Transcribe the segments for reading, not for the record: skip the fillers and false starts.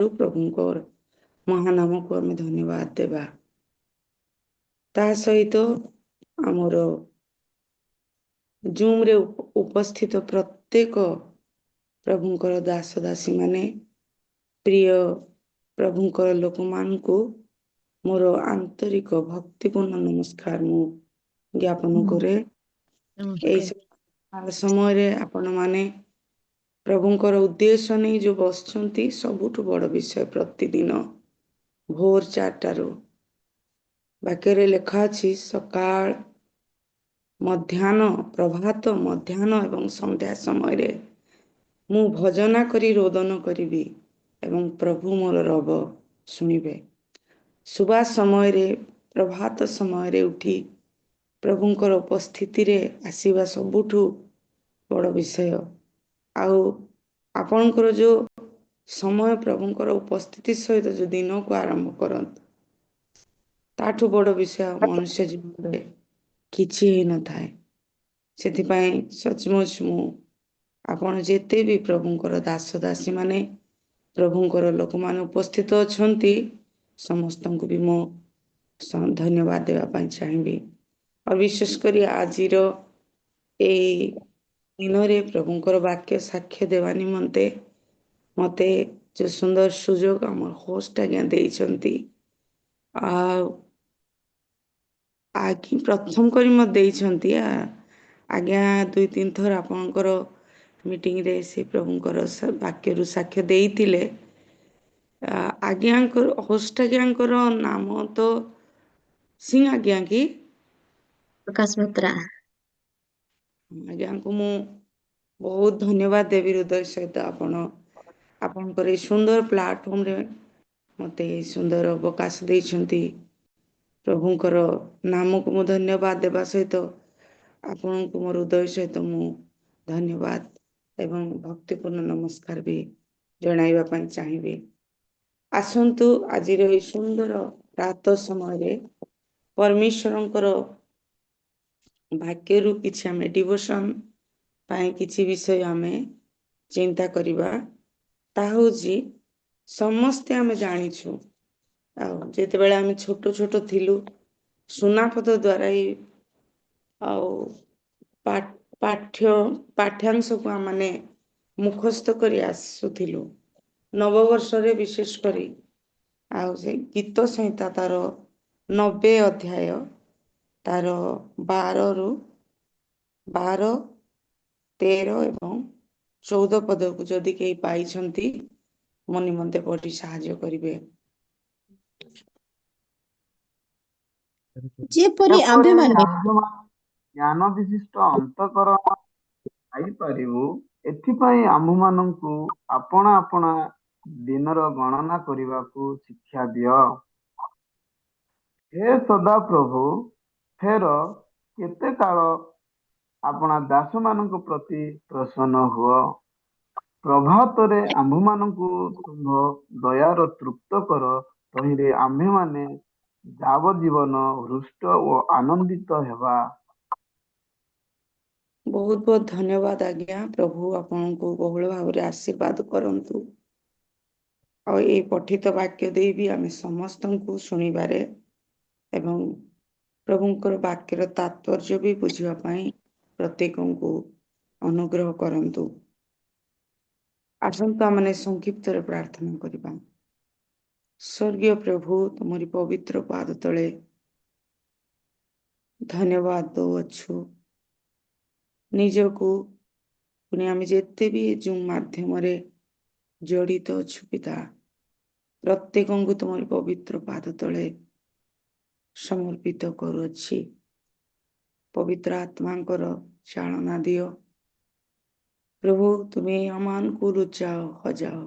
प्रभु महानाम को आम धन्यवाद देवा। ता सहित आमर जूम रे उपस्थित प्रत्येक प्रभुंकर दास दासी माने प्रिय प्रभुंकर लोक मान को मोर आंतरिक भक्तिपूर्ण नमस्कार मु ज्ञापन करे। समय आपण माने प्रभुंकर उद्देश्य नहीं जो बसचंती सबुठु बड़ विषय प्रतिदिन भोर 4टारू वाक्य लेखा अछि सकाळ मध्याह्न प्रभात मध्याह्न एवं संध्या समय रे मु भजना करी रोदन करिबी एवं प्रभु मोर रब सुनिबे। सुबह समय रे प्रभात समय रे उठी प्रभुंकर उपस्थिति रे आसीबा सबुठु बड़ विषय। आउ आपणकर जो समय प्रभुंकर उपस्थिति सहित जो दिन को आरंभ करत ताठू बड़ विषय मनुष्य जीवन में किछि ही न थाए। सेथिपाई सचमुच मु आपण जेते भी प्रभुंकर दास दासी माने प्रभुंकर लोक माने उपस्थित अछंती समस्त को भी मो धन्यवाद देवा पाई चाहिबी। और विशेष करी आजिर ए दिन रे प्रभुंकर वाक्य साक्ष्य देवा निमंते मते जो सुंदर सुजोग हमर होस्ट आज्ञा देइछंती आगे प्रथम करी मत देइछंती आज्ञा 2-3 थर आपनकर मीटिंग रे से प्रभुंकर वाक्य रु साक्ष्य देइतिले। आज्ञांकर होस्ट आज्ञांकर नाम तो सिंह आज्ञा की प्रकाश मित्रा आज्ञा को मु बहुत धन्यवाद देवी हृदय सहित आपनकर सुंदर प्लेटफॉर्म रे मते सुंदर अवकाश देइछंती। प्रभुंकर नाम को मु धन्यवाद देवा सहित आपण को मोर हृदय सहित मु धन्यवाद एवं भक्तिपूर्ण नमस्कार भी जणाइबा पाई चाहिबी। आसंतु आजिर ए सुंदर रात समय रे परमेश्वरंकर भाग्य रु किछि हमें डिवोशन पाई किछि विषय हमें चिंता करिबा। ता होजी समस्ते हमें जानिछु जेते बेले हमें छोटो छोटो थिलु सुनापद द्वारा ही पाठ्यांश को माने मुखस्थ करी आसुथिलु। नववर्ष रे विशेष करी से गीत संहिता तार 90 अध्याय तार 12 रु 12, 13 एवं 14 पद को जदि कई पाइछंती मो निमंते पढ़ी साहाय्य करिवे। जेपरि आम्भे माने ज्ञान विशिष्ट अंतकरण पाइपारिबु एथिपाई आम्भमानंकु आपणा आपणा दिनर गणना करिबाकू शिक्षा दियो। हे सदा प्रभु फेर केते काल आपणा दास मानक प्रति प्रसन्न हुओ। प्रभात रे आम्भमानंकु तुम दयार तृप्त कर तहिरे आम्भे माने जाव जीवन हृष्ट और आनंदित हेबा। बहुत बहुत धन्यवाद आज्ञा। प्रभु आपन को बहुल भाव रे आशीर्वाद करंतु और ये पठित वाक्य दे भी आम समस्त को शुणिबारे एवं प्रभुंकर वाक्यर तात्पर्य भी बुझा प्रत्येक को अनुग्रह करंतु। आसंतु आमने संक्षिप्त रे प्रार्थना करिबा। स्वर्गीय प्रभु तुम्हारी पवित्र पाद तले धन्यवाद दो अच्छु निजको पुणे आम जेते भी जो माध्यम रे जड़ित अच्छु पिता प्रत्येक को तुम्हारी पवित्र पाद तले समर्पित करुछि। पवित्र आत्मांकर चालना दियो प्रभु। तुम्हें अमान को रुचाओ हजाओ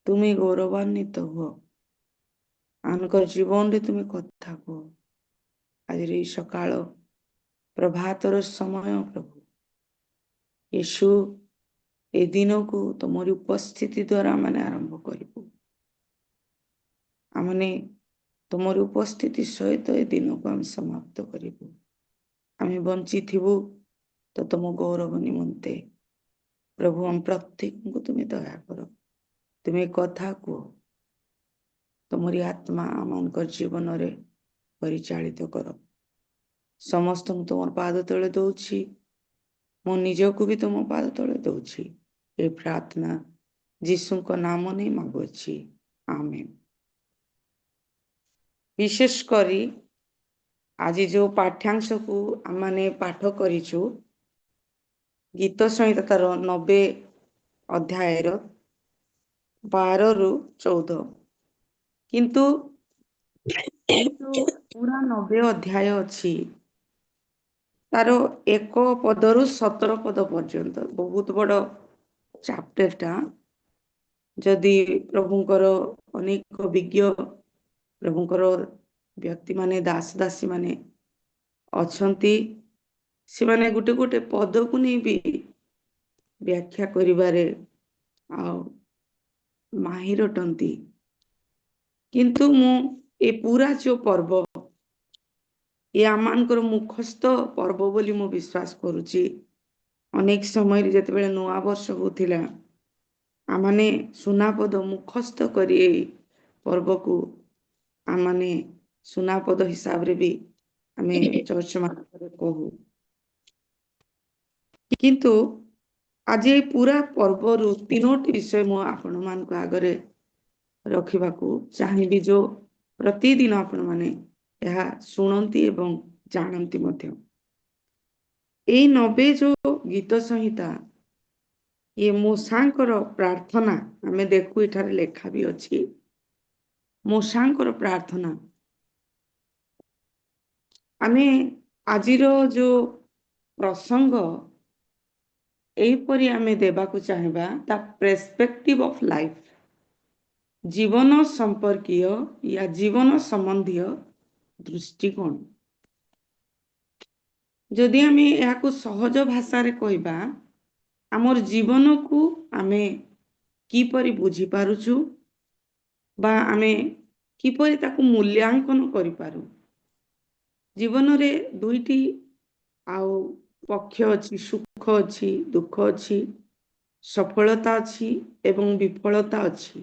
तुम्हें गौरवान्वित हो आनकर जीवन रे तुम्हें कथा को आज सकाळ प्रभातर समय प्रभु यीशु ए दिन को तुम्हारी उपस्थिति द्वारा माने आरंभ करिबु। आमने तुम्हारी उपस्थिति सहित ए दिन को हम समाप्त करिबु। आमे बंची थिबु तो तुम गौरव निमंते प्रभु हम प्रत्येक को तुम्हें दया करो। ତୁମେ କଥା କୁହ, ତୁମରି ଆତ୍ମା ଆମମାନଙ୍କର ଜୀବନରେ ପରିଚାଳିତ କର। ସମସ୍ତଙ୍କୁ ତୁମର ପାଦ ତଳେ ଦଉଛି, ମୁଁ ନିଜକୁ ବି ତୁମ ପାଦ ତଳେ ଦଉଛି। ଏ ପ୍ରାର୍ଥନା ଯୀଶୁଙ୍କ ନାମ ନେଇ ମାଗୁଅଛି, ଆମେନ୍। ବିଶେଷ କରି ଆଜି ଯେଉଁ ପାଠ୍ୟାଂଶକୁ ଆମେ ପାଠ କରିଛୁ, ଗୀତ ସଂହିତା ତାର 90 ଅଧ୍ୟାୟର 12ରୁ 14, କିନ୍ତୁ ପୁରା 90 ଅଧ୍ୟାୟ ଅଛି, ତାର 1 ପଦରୁ 17 ପଦ ପର୍ଯ୍ୟନ୍ତ ବହୁତ ବଡ଼ ଚାପ୍ଟରଟା। ଯଦି ପ୍ରଭୁଙ୍କର ଅନେକ ବିଜ୍ଞ ପ୍ରଭୁଙ୍କର ବ୍ୟକ୍ତିମାନେ ଦାସ ଦାସୀ ମାନେ ଅଛନ୍ତି, ସେମାନେ ଗୋଟେ ଗୋଟେ ପଦକୁ ନେଇ ବି ବ୍ୟାଖ୍ୟା କରିବାରେ ଆଉ ମାହିର ଅଟନ୍ତି। କିନ୍ତୁ ମୁଁ ଏ ପୁରା ଯେଉଁ ପର୍ବ, ଏ ଆମମାନଙ୍କର ମୁଖସ୍ଥ ପର୍ବ ବୋଲି ମୁଁ ବିଶ୍ୱାସ କରୁଛି। ଅନେକ ସମୟରେ ଯେତେବେଳେ ନୂଆ ବର୍ଷ ହଉଥିଲା, ଆମମାନେ ସୁନାପଦ ମୁଖସ୍ଥ କରି ଏଇ ପର୍ବକୁ ଆମମାନେ ସୁନାପଦ ହିସାବରେ ବି ଆମେ ଚର୍ଚ୍ଚ ମାନଙ୍କରେ କହୁ। କିନ୍ତୁ ଆଜି ଏଇ ପୁରା ପର୍ବରୁ 3ଟି ବିଷୟ ମୁଁ ଆପଣମାନଙ୍କ ଆଗରେ ରଖିବାକୁ ଚାହିଁବି, ଯେଉଁ ପ୍ରତିଦିନ ଆପଣମାନେ ଏହା ଶୁଣନ୍ତି ଏବଂ ଜାଣନ୍ତି ମଧ୍ୟ। ଏଇ 90 ଯେଉଁ ଗୀତ ସଂହିତା, ଇଏ ମୂଷାଙ୍କର ପ୍ରାର୍ଥନା ଆମେ ଦେଖୁ, ଏଠାରେ ଲେଖା ବି ଅଛି ମୂଷାଙ୍କର ପ୍ରାର୍ଥନା। ଆମେ ଆଜିର ଯେଉଁ ପ୍ରସଙ୍ଗ ଏହିପରି ଆମେ ଦେବାକୁ ଚାହିଁବା, ତା ପର୍ସପେକ୍ଟିଭ ଅଫ୍ ଲାଇଫ୍, ଜୀବନ ସମ୍ପର୍କୀୟ ୟା ଜୀବନ ସମ୍ବନ୍ଧୀୟ ଦୃଷ୍ଟିକୋଣ। ଯଦି ଆମେ ଏହାକୁ ସହଜ ଭାଷାରେ କହିବା, ଆମର ଜୀବନକୁ ଆମେ କିପରି ବୁଝିପାରୁଛୁ ବା ଆମେ କିପରି ତାକୁ ମୂଲ୍ୟାଙ୍କନ କରିପାରୁ। ଜୀବନରେ 2ଟି ଆଉ ପକ୍ଷ ଅଛି, ସୁଖ ଅଛି, ଦୁଃଖ ଅଛି, ସଫଳତା ଅଛି ଏବଂ ବିଫଳତା ଅଛି।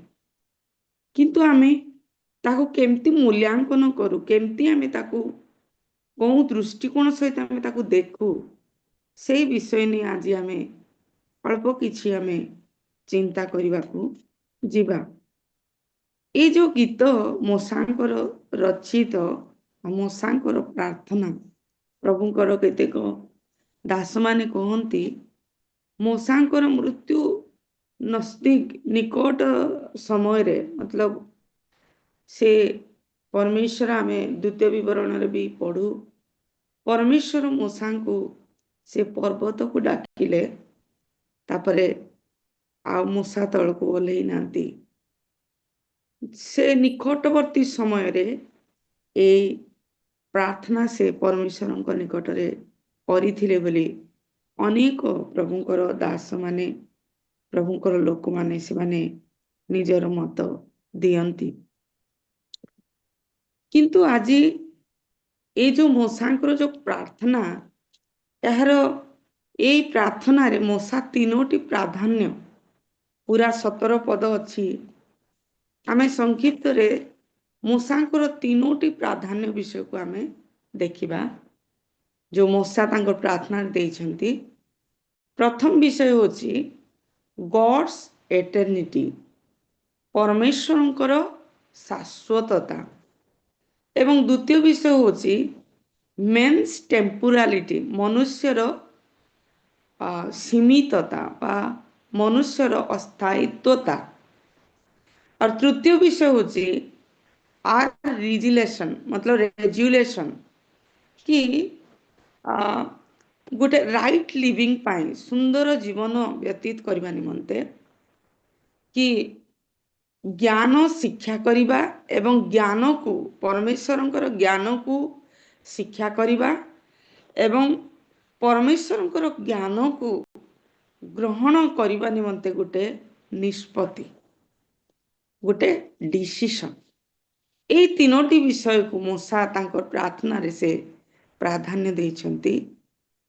କିନ୍ତୁ ଆମେ ତାକୁ କେମିତି ମୂଲ୍ୟାଙ୍କନ କରୁ, କେମିତି ଆମେ ତାକୁ କେଉଁ ଦୃଷ୍ଟିକୋଣ ସହିତ ଆମେ ତାକୁ ଦେଖୁ, ସେଇ ବିଷୟ ନେଇ ଆଜି ଆମେ ଅଳ୍ପ କିଛି ଆମେ ଚିନ୍ତା କରିବାକୁ ଯିବା। এই ଯେଉଁ ଗୀତ ମୂଷାଙ୍କର ରଚିତ, ମୂଷାଙ୍କର ପ୍ରାର୍ଥନା, ପ୍ରଭୁଙ୍କର କେତେକ ଦାସମାନେ କହନ୍ତି ମୂଷାଙ୍କର ମୃତ୍ୟୁ ନଜଦୀକ ନିକଟ ସମୟରେ, ମତଲବ ସେ ପରମେଶ୍ୱର, ଆମେ ଦ୍ୱିତୀୟ ବିବରଣରେ ବି ପଢୁ, ପରମେଶ୍ୱର ମୂଷାଙ୍କୁ ସେ ପର୍ବତକୁ ଡାକିଲେ, ତାପରେ ଆଉ ମୂଷା ତଳକୁ ଓହ୍ଲେଇ ନାହାନ୍ତି। ସେ ନିକଟବର୍ତ୍ତୀ ସମୟରେ এই ପ୍ରାର୍ଥନା ସେ ପରମେଶ୍ୱରଙ୍କ ନିକଟରେ କରିଥିଲେ ବୋଲି ଅନେକ ପ୍ରଭୁଙ୍କର ଦାସମାନେ, ପ୍ରଭୁଙ୍କର ଲୋକମାନେ ସେମାନେ ନିଜର ମତ ଦିଅନ୍ତି। କିନ୍ତୁ ଆଜି এই ଯେଉଁ ମୂଷାଙ୍କର ଯେଉଁ ପ୍ରାର୍ଥନା, ଏହାର এই ପ୍ରାର୍ଥନାରେ ମୂଷା 3ଟି ପ୍ରାଧାନ୍ୟ, ପୁରା 17 ପଦ ଅଛି। ଆମେ ସଂକ୍ଷିପ୍ତରେ ମୂଷାଙ୍କର 3ଟି ପ୍ରାଧାନ୍ୟ ବିଷୟକୁ ଆମେ ଦେଖିବା, ଯେଉଁ ମୂଷା ତାଙ୍କ ପ୍ରାର୍ଥନାରେ ଦେଇଛନ୍ତି। ପ୍ରଥମ ବିଷୟ ହେଉଛି ଗଡ୍ସ ଏଟର୍ନିଟି, ପରମେଶ୍ୱରଙ୍କର ଶାଶ୍ୱତତା, ଏବଂ ଦ୍ୱିତୀୟ ବିଷୟ ହେଉଛି ମେନ୍ସ ଟେମ୍ପୋରାଲିଟି, ମନୁଷ୍ୟର ସୀମିତତା বা ମନୁଷ୍ୟର ଅସ୍ଥାୟିତ୍ୱତା। और तृतीय विषय होची आर रिजिलेशन, मतलब रेजुलेशन, कि गोटे राइट लिविंग पाई, सुंदर जीवन व्यतीत करने निमंते कि ज्ञान शिक्षा करिबा एवं ज्ञान को, परमेश्वरंकर ज्ञान को शिक्षा करिबा एवं परमेश्वरंकर ज्ञान को ग्रहण करने निमंते गोटे निष्पत्ति, गोटे डिसीजन। এই 3ଟି ବିଷୟକୁ ମୂଷା ତାଙ୍କ ପ୍ରାର୍ଥନାରେ ସେ ପ୍ରାଧାନ୍ୟ ଦେଇଛନ୍ତି।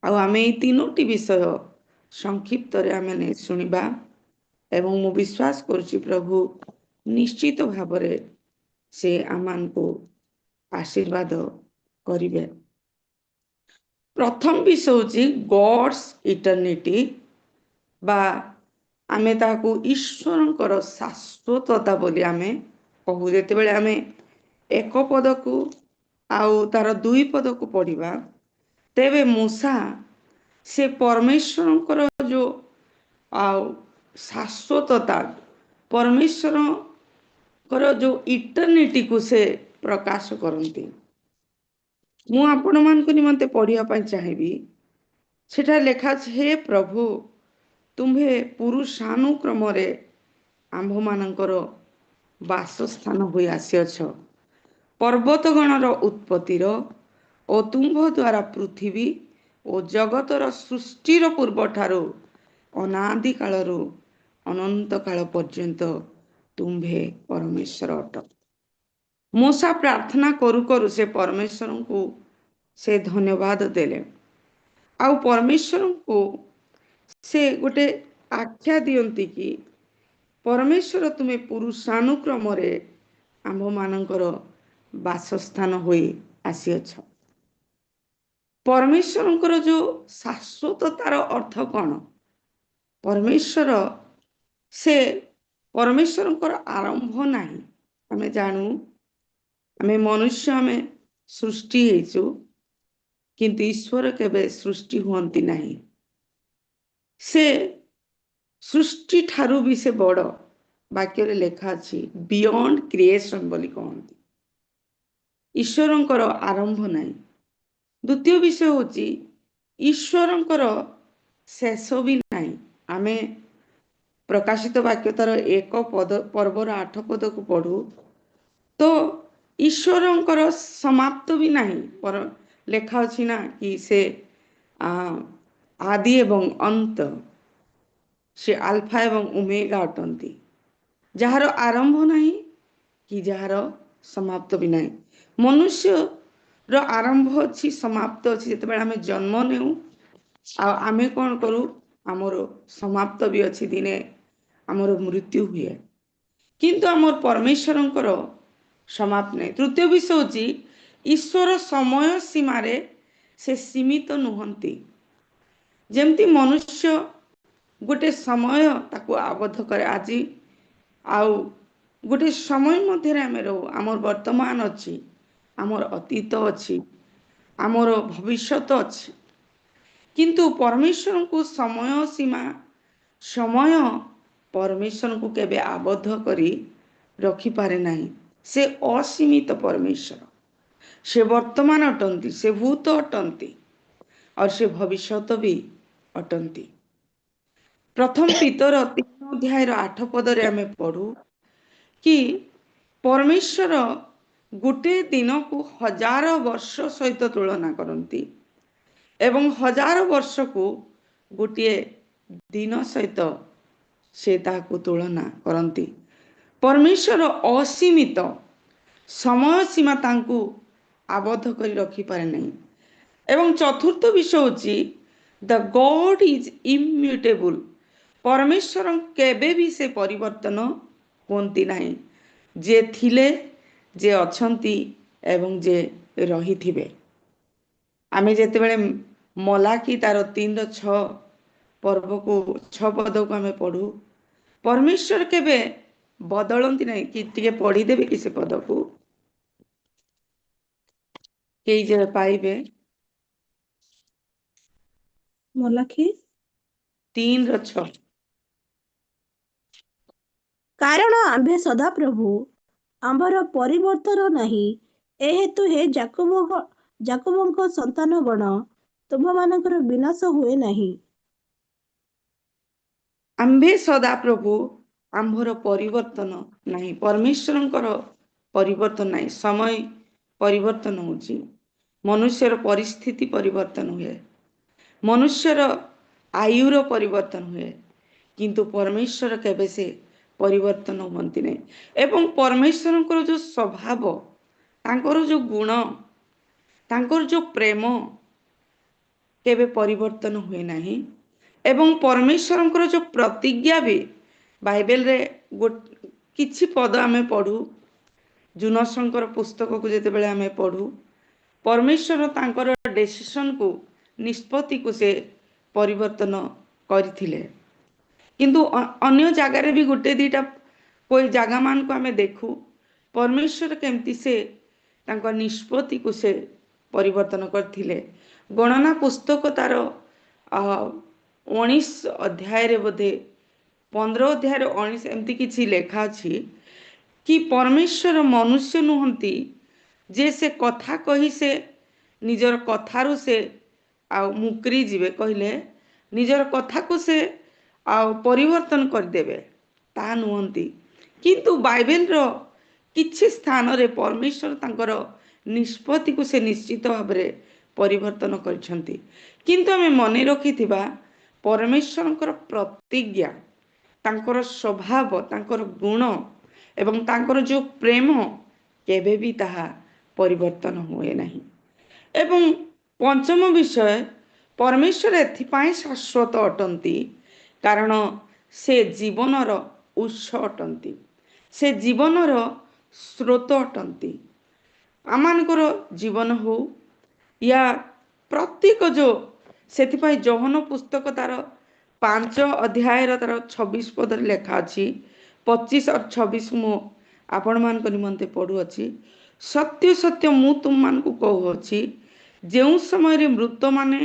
ଆଉ ଆମେ ଏଇ 3ଟି ବିଷୟ ସଂକ୍ଷିପ୍ତରେ ଆମେ ଶୁଣିବା ଏବଂ ମୁଁ ବିଶ୍ୱାସ କରୁଛି ପ୍ରଭୁ ନିଶ୍ଚିତ ଭାବରେ ସେ ଆମମାନଙ୍କୁ ଆଶୀର୍ବାଦ କରିବେ। ପ୍ରଥମ ବିଷୟ ହେଉଛି ଗଡ୍ସ ଇଟର୍ନିଟି, ବା ଆମେ ତାହାକୁ ଈଶ୍ୱରଙ୍କର ଶାଶ୍ୱତତା ବୋଲି ଆମେ କହୁ। ଯେତେବେଳେ ଆମେ ଏକ ପଦକୁ ଆଉ ତାର ଦୁଇ ପଦକୁ ପଢ଼ିବା, ତେବେ ମୂଷା ସେ ପରମେଶ୍ୱରଙ୍କର ଯେଉଁ ଆଉ ଶାଶ୍ୱତତା, ପରମେଶ୍ୱରଙ୍କର ଯେଉଁ ଇଟର୍ନିଟିକୁ ସେ ପ୍ରକାଶ କରନ୍ତି। ମୁଁ ଆପଣମାନଙ୍କ ନିମନ୍ତେ ପଢ଼ିବା ପାଇଁ ଚାହିଁବି, ସେଟା ଲେଖା ଅଛି, ହେ ପ୍ରଭୁ ତୁମ୍ଭେ ପୁରୁଷାନୁକ୍ରମରେ ଆମ୍ଭମାନଙ୍କର ବାସସ୍ଥାନ ହୋଇ ଆସିଅଛ। ପର୍ବତଗଣର ଉତ୍ପତ୍ତିର ଓ ତୁମ୍ଭ ଦ୍ୱାରା ପୃଥିବୀ ଓ ଜଗତର ସୃଷ୍ଟିର ପୂର୍ବଠାରୁ ଅନାଦି କାଳରୁ ଅନନ୍ତ କାଳ ପର୍ଯ୍ୟନ୍ତ ତୁମ୍ଭେ ପରମେଶ୍ୱର ଅଟ। ମୂଷା ପ୍ରାର୍ଥନା କରୁ କରୁ ସେ ପରମେଶ୍ୱରଙ୍କୁ ସେ ଧନ୍ୟବାଦ ଦେଲେ, ଆଉ ପରମେଶ୍ୱରଙ୍କୁ ସେ ଗୋଟେ ଆଖ୍ୟା ଦିଅନ୍ତି କି ପରମେଶ୍ୱର ତୁମେ ପୁରୁଷାନୁକ୍ରମରେ ଆମ୍ଭମାନଙ୍କର ବାସସ୍ଥାନ ହୋଇ ଆସିଅଛ। ପରମେଶ୍ୱରଙ୍କର ଯେଉଁ ଶାଶ୍ୱତତାର ଅର୍ଥ କ'ଣ? ପରମେଶ୍ୱରଙ୍କର ଆରମ୍ଭ ନାହିଁ। ଆମେ ଜାଣୁ ଆମେ ମନୁଷ୍ୟ, ଆମେ ସୃଷ୍ଟି ହେଇଛୁ, କିନ୍ତୁ ଈଶ୍ୱର କେବେ ସୃଷ୍ଟି ହୁଅନ୍ତି ନାହିଁ। ସେ ସୃଷ୍ଟି ଠାରୁ ବି ସେ ବଡ଼। ବାକ୍ୟରେ ଲେଖା ଅଛି ବିୟଣ୍ଡ କ୍ରିଏସନ୍ ବୋଲି କହନ୍ତି। ଈଶ୍ୱରଙ୍କର ଆରମ୍ଭ ନାହିଁ। ଦ୍ୱିତୀୟ ବିଷୟ ହେଉଛି ଈଶ୍ୱରଙ୍କର ଶେଷ ବି ନାହିଁ। ଆମେ ପ୍ରକାଶିତ ବାକ୍ୟ ତାର 1 ପର୍ବର 8 ପଦକୁ ପଢ଼ୁ ତ ଈଶ୍ୱରଙ୍କର ସମାପ୍ତ ବି ନାହିଁ। ଲେଖା ଅଛି ନା କି ସେ ଆଦି ଏବଂ ଅନ୍ତ, ସେ ଆଲଫା ଏବଂ ଓମେଗା ଅଟନ୍ତି, ଯାହାର ଆରମ୍ଭ ନାହିଁ କି ଯାହାର ସମାପ୍ତ ବି ନାହିଁ। ମନୁଷ୍ୟର ଆରମ୍ଭ ଅଛି, ସମାପ୍ତ ଅଛି। ଯେତେବେଳେ ଆମେ ଜନ୍ମ ନେଉ ଆଉ ଆମେ କ'ଣ କରୁ, ଆମର ସମାପ୍ତ ବି ଅଛି, ଦିନେ ଆମର ମୃତ୍ୟୁ ହୁଏ। କିନ୍ତୁ ଆମର ପରମେଶ୍ୱରଙ୍କର ସମାପ୍ତ ନାହିଁ। ତୃତୀୟ ବିଷୟ ହେଉଛି ଈଶ୍ୱର ସମୟ ସୀମାରେ ସେ ସୀମିତ ନୁହନ୍ତି। ଯେମିତି ମନୁଷ୍ୟ ଗୋଟେ ସମୟ ତାକୁ ଆବଦ୍ଧ କରେ, ଆଜି ଆଉ ଗୋଟେ ସମୟ ମଧ୍ୟରେ ଆମେ ରହୁ। ଆମର ବର୍ତ୍ତମାନ ଅଛି, ଆମର ଅତୀତ ଅଛି, ଆମର ଭବିଷ୍ୟତ ଅଛି। କିନ୍ତୁ ପରମେଶ୍ୱରଙ୍କୁ ସମୟ ପରମେଶ୍ୱରଙ୍କୁ କେବେ ଆବଦ୍ଧ କରି ରଖିପାରେ ନାହିଁ। ସେ ଅସୀମିତ ପରମେଶ୍ୱର। ସେ ବର୍ତ୍ତମାନ ଅଟନ୍ତି, ସେ ଭୂତ ଅଟନ୍ତି, ଆଉ ସେ ଭବିଷ୍ୟତ ବି ଅଟନ୍ତି। ପ୍ରଥମ ପିତର 3 ଅଧ୍ୟାୟର 8 ପଦରେ ଆମେ ପଢ଼ୁ କି ପରମେଶ୍ୱର ଗୋଟିଏ ଦିନକୁ 1000 ବର୍ଷ ସହିତ ତୁଳନା କରନ୍ତି ଏବଂ 1000 ବର୍ଷକୁ ଗୋଟିଏ ଦିନ ସହିତ ସେ ତାହାକୁ ତୁଳନା କରନ୍ତି। ପରମେଶ୍ୱର ଅସୀମିତ, ସମୟ ସୀମା ତାଙ୍କୁ ଆବଦ୍ଧ କରି ରଖିପାରେ ନାହିଁ। ଏବଂ ଚତୁର୍ଥ ବିଷୟ ହେଉଛି ଦ ଗଡ୍ ଇଜ୍ ଇମ୍ୟୁଟେବୁଲ୍। ପରମେଶ୍ୱର କେବେ ବି ସେ ପରିବର୍ତ୍ତନ ହୁଅନ୍ତି ନାହିଁ। ଯେ ଥିଲେ, ଯେ ଅଛନ୍ତି ଏବଂ ଯେ ରହିଥିବେ। ଆମେ ଯେତେବେଳେ ମଲାକି ତାର 3:6 ପଦକୁ ଆମେ ପଢ଼ୁ, ପରମେଶ୍ୱର କେବେ ବଦଳନ୍ତି ନାହିଁ। କି ଟିକେ ପଢ଼ିଦେବେ କି ସେ ପଦକୁ, କେହି ଯେ ପାଇବେ? ମଲାଖି 3:6। କାରଣ ଆମ୍ଭେ ସଦାପ୍ରଭୁ ଆମ୍ଭର ପରିବର୍ତ୍ତନ ନାହିଁ। ଏ ହେତୁ ହେ ଯାକୋବଙ୍କ ସନ୍ତାନଗଣ, ତୁମ୍ଭମାନଙ୍କର ବିନାଶ ହୁଏ ନାହିଁ। ଆମ୍ଭେ ସଦାପ୍ରଭୁ, ଆମ୍ଭର ପରିବର୍ତ୍ତନ ନାହିଁ। ପରମେଶ୍ୱରଙ୍କର ପରିବର୍ତ୍ତନ ନାହିଁ। ସମୟ ପରିବର୍ତ୍ତନ ହେଉଛି, ମନୁଷ୍ୟର ପରିସ୍ଥିତି ପରିବର୍ତ୍ତନ ହୁଏ, ମନୁଷ୍ୟର ଆୟୁର ପରିବର୍ତ୍ତନ ହୁଏ, କିନ୍ତୁ ପରମେଶ୍ୱର କେବେ ସେ ପରିବର୍ତ୍ତନ ହୁଅନ୍ତି ନାହିଁ। ଏବଂ ପରମେଶ୍ୱରଙ୍କର ଯେଉଁ ସ୍ୱଭାବ, ତାଙ୍କର ଯେଉଁ ଗୁଣ, ତାଙ୍କର ଯେଉଁ ପ୍ରେମ କେବେ ପରିବର୍ତ୍ତନ ହୁଏ ନାହିଁ। ଏବଂ ପରମେଶ୍ୱରଙ୍କର ଯେଉଁ ପ୍ରତିଜ୍ଞା ବି ବାଇବେଲରେ କିଛି ପଦ ଆମେ ପଢୁ, ଜୁନସଙ୍କର ପୁସ୍ତକକୁ ଯେତେବେଳେ ଆମେ ପଢୁ, ପରମେଶ୍ୱର ତାଙ୍କର ଡେସିସନକୁ, ନିଷ୍ପତ୍ତିକୁ ସେ ପରିବର୍ତ୍ତନ କରିଥିଲେ। କିନ୍ତୁ ଅନ୍ୟ ଜାଗାରେ ବି ଗୋଟେ ଦିଟା କୋଇ ଜାଗା ମାନଙ୍କୁ ଆମେ ଦେଖୁ ପରମେଶ୍ୱର କେମିତି ସେ ତାଙ୍କ ନିଷ୍ପତ୍ତିକୁ ସେ ପରିବର୍ତ୍ତନ କରିଥିଲେ। ଗଣନା ପୁସ୍ତକ ତାର 19 ଅଧ୍ୟାୟରେ ବୋଧେ 15 ଅଧ୍ୟାୟରେ 19 ଏମିତି କିଛି ଲେଖା ଅଛି କି ପରମେଶ୍ୱର ମନୁଷ୍ୟ ନୁହନ୍ତି ଯେ ସେ କଥା କହି ସେ ନିଜର କଥାରୁ ସେ ଆଉ ମୁକରି ଯିବେ, କହିଲେ ନିଜର କଥାକୁ ସେ ଆଉ ପରିବର୍ତ୍ତନ କରିଦେବେ, ତାହା ନୁହନ୍ତି। କିନ୍ତୁ ବାଇବେଲର କିଛି ସ୍ଥାନରେ ପରମେଶ୍ୱର ତାଙ୍କର ନିଷ୍ପତ୍ତିକୁ ସେ ନିଶ୍ଚିତ ଭାବରେ ପରିବର୍ତ୍ତନ କରିଛନ୍ତି। କିନ୍ତୁ ଆମେ ମନେ ରଖିଥିବା ପରମେଶ୍ୱରଙ୍କର ପ୍ରତିଜ୍ଞା, ତାଙ୍କର ସ୍ୱଭାବ, ତାଙ୍କର ଗୁଣ ଏବଂ ତାଙ୍କର ଯେଉଁ ପ୍ରେମ କେବେ ବି ତାହା ପରିବର୍ତ୍ତନ ହୁଏ ନାହିଁ। ଏବଂ ପଞ୍ଚମ ବିଷୟ, ପରମେଶ୍ୱର ଏଥିପାଇଁ ଶାଶ୍ୱତ ଅଟନ୍ତି କାରଣ ସେ ଜୀବନର ଉତ୍ସ ଅଟନ୍ତି, ସେ ଜୀବନର ସ୍ରୋତ ଅଟନ୍ତି। ଆମମାନଙ୍କର ଜୀବନ ହଉ ୟା ପ୍ରତ୍ୟେକ ଯେଉଁ, ସେଥିପାଇଁ ଯୋହନ ପୁସ୍ତକ ତାର 5 ଅଧ୍ୟାୟର ତାର 26 ପଦରେ ଲେଖା ଅଛି, 25 ଆଉ 26 ମୁଁ ଆପଣମାନଙ୍କ ନିମନ୍ତେ ପଢୁଅଛି। ସତ୍ୟ ସତ୍ୟ ମୁଁ ତୁମମାନଙ୍କୁ କହୁଅଛି, ଯେଉଁ ସମୟରେ ମୃତମାନେ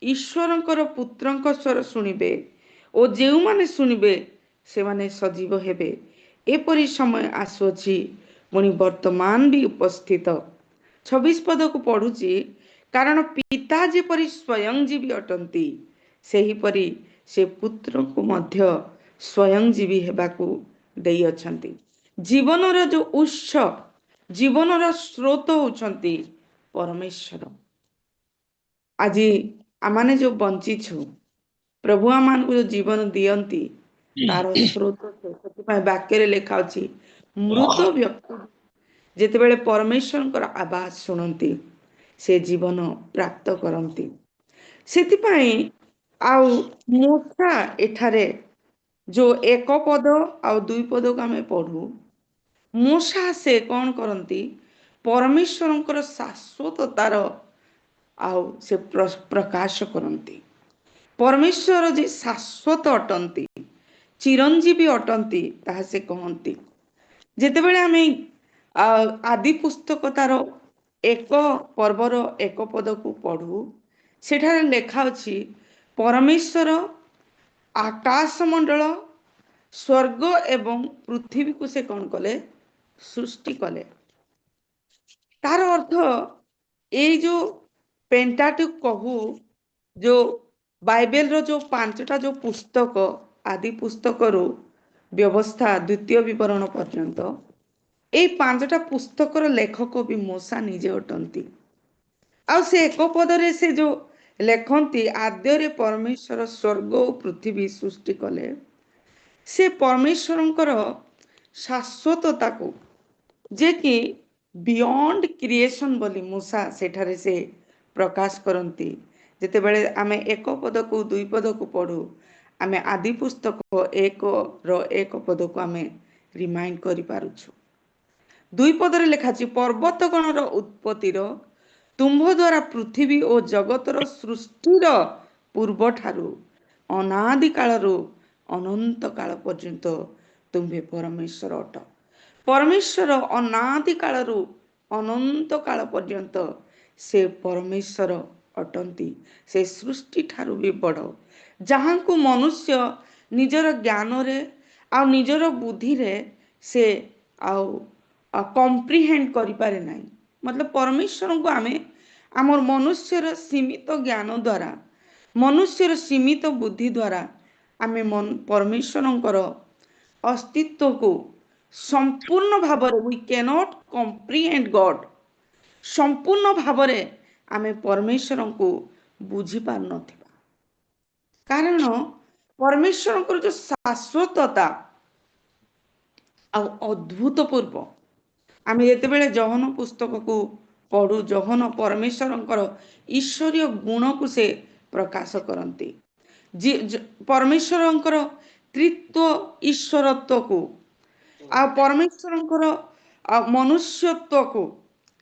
ଈଶ୍ୱରଙ୍କର ପୁତ୍ରଙ୍କ ସ୍ୱର ଶୁଣିବେ ଓ ଯେଉଁମାନେ ଶୁଣିବେ ସେମାନେ ସଜୀବ ହେବେ, ଏପରି ସମୟ ଆସୁଅଛି, ପୁଣି ବର୍ତ୍ତମାନ ବି ଉପସ୍ଥିତ। 26 ପଦକୁ ପଢୁଛି, କାରଣ ପିତା ଯେପରି ସ୍ୱୟଂଜୀବୀ ଅଟନ୍ତି ସେହିପରି ସେ ପୁତ୍ରକୁ ମଧ୍ୟ ସ୍ୱୟଂଜୀବୀ ହେବାକୁ ଦେଇଅଛନ୍ତି। ଜୀବନର ଯେଉଁ ଉତ୍ସ, ଜୀବନର ସ୍ରୋତ ହେଉଛନ୍ତି ପରମେଶ୍ୱର। ଆଜି ଆମମାନେ ଯେଉଁ ବଞ୍ଚିଛୁ, ପ୍ରଭୁ ଆମମାନଙ୍କୁ ଯେଉଁ ଜୀବନ ଦିଅନ୍ତି ତାର ସ୍ରୋତ, ସେଥିପାଇଁ ବାକ୍ୟରେ ଲେଖା ଅଛି, ମୃତ ବ୍ୟକ୍ତି ଯେତେବେଳେ ପରମେଶ୍ୱରଙ୍କର ଆବାଜ ଶୁଣନ୍ତି ସେ ଜୀବନ ପ୍ରାପ୍ତ କରନ୍ତି। ସେଥିପାଇଁ ଆଉ ମୂଷା ଏଠାରେ ଯେଉଁ 1 ପଦ ଆଉ 2 ପଦକୁ ଆମେ ପଢୁ, ମୂଷା ସେ କ'ଣ କରନ୍ତି, ପରମେଶ୍ୱରଙ୍କର ଶାଶ୍ୱତତାର ଆଉ ସେ ପ୍ରକାଶ କରନ୍ତି। ପରମେଶ୍ୱର ଯେ ଶାଶ୍ୱତ ଅଟନ୍ତି, ଚିରଞ୍ଜୀବୀ ଅଟନ୍ତି ତାହା ସେ କହନ୍ତି। ଯେତେବେଳେ ଆମେ ଆଦି ପୁସ୍ତକ ତାର 1 ପର୍ବର 1 ପଦକୁ ପଢୁ, ସେଠାରେ ଲେଖା ଅଛି, ପରମେଶ୍ୱର ଆକାଶମଣ୍ଡଳ, ସ୍ୱର୍ଗ ଏବଂ ପୃଥିବୀକୁ ସେ କ'ଣ କଲେ, ସୃଷ୍ଟି କଲେ। ତାର ଅର୍ଥ ଏଇ ଯେଉଁ ପେଣ୍ଟାଟିକ୍ କହୁ, ଯେଉଁ ବାଇବେଲର ଯେଉଁ 5ଟା ଯେଉଁ ପୁସ୍ତକ, ଆଦି ପୁସ୍ତକରୁ ବ୍ୟବସ୍ଥା ଦ୍ୱିତୀୟ ବିବରଣ ପର୍ଯ୍ୟନ୍ତ, ଏଇ 5ଟା ପୁସ୍ତକର ଲେଖକ ବି ମୂଷା ନିଜେ ଅଟନ୍ତି। ଆଉ ସେ 1 ପଦରେ ସେ ଯେଉଁ ଲେଖନ୍ତି, ଆଦ୍ୟରେ ପରମେଶ୍ୱର ସ୍ୱର୍ଗ ଓ ପୃଥିବୀ ସୃଷ୍ଟି କଲେ, ସେ ପରମେଶ୍ୱରଙ୍କର ଶାଶ୍ୱତତାକୁ, ଯେ କି ବିୟଣ୍ଡ କ୍ରିଏସନ ବୋଲି ମୂଷା ସେଠାରେ ସେ ପ୍ରକାଶ କରନ୍ତି। ଯେତେବେଳେ ଆମେ 1 ପଦକୁ 2 ପଦକୁ ପଢୁ, ଆମେ ଆଦି ପୁସ୍ତକ 1ର 1 ପଦକୁ ଆମେ ରିମାଇଣ୍ଡ କରିପାରୁଛୁ। 2 ପଦରେ ଲେଖା ଅଛି, ପର୍ବତଗଣର ଉତ୍ପତ୍ତିର, ତୁମ୍ଭ ଦ୍ୱାରା ପୃଥିବୀ ଓ ଜଗତର ସୃଷ୍ଟିର ପୂର୍ବଠାରୁ ଅନାଦି କାଳରୁ ଅନନ୍ତ କାଳ ପର୍ଯ୍ୟନ୍ତ ତୁମ୍ଭେ ପରମେଶ୍ୱର ଅଟ। ପରମେଶ୍ୱର ଅନାଦି କାଳରୁ ଅନନ୍ତ କାଳ ପର୍ଯ୍ୟନ୍ତ ସେ ପରମେଶ୍ୱର ଅଟନ୍ତି। ସେ ସୃଷ୍ଟି ଠାରୁ ବି ବଡ଼, ଯାହାଙ୍କୁ ମନୁଷ୍ୟ ନିଜର ଜ୍ଞାନରେ ଆଉ ନିଜର ବୁଦ୍ଧିରେ ସେ ଆଉ କମ୍ପ୍ରିହେଣ୍ଡ କରିପାରେ ନାହିଁ। ମତଲବ ପରମେଶ୍ୱରଙ୍କୁ ଆମେ ଆମର ମନୁଷ୍ୟର ସୀମିତ ଜ୍ଞାନ ଦ୍ୱାରା, ମନୁଷ୍ୟର ସୀମିତ ବୁଦ୍ଧି ଦ୍ୱାରା ଆମେ ପରମେଶ୍ୱରଙ୍କର ଅସ୍ତିତ୍ୱକୁ ସମ୍ପୂର୍ଣ୍ଣ ଭାବରେ, we cannot comprehend God, ସମ୍ପୂର୍ଣ୍ଣ ଭାବରେ ଆମେ ପରମେଶ୍ୱରଙ୍କୁ ବୁଝିପାରୁନଥିବା। କାରଣ ପରମେଶ୍ୱରଙ୍କର ଯେଉଁ ଶାଶ୍ୱତତା ଆଉ ଅଦ୍ଭୁତପୂର୍ବ, ଆମେ ଯେତେବେଳେ ଯୋହନ ପୁସ୍ତକକୁ ପଢୁ, ଯୋହନ ପରମେଶ୍ୱରଙ୍କର ଈଶ୍ୱରୀୟ ଗୁଣକୁ ସେ ପ୍ରକାଶ କରନ୍ତି। ପରମେଶ୍ୱରଙ୍କର त्रित्व ईश्वरत्व को आ परमेश्वरंकर मनुष्यत्व को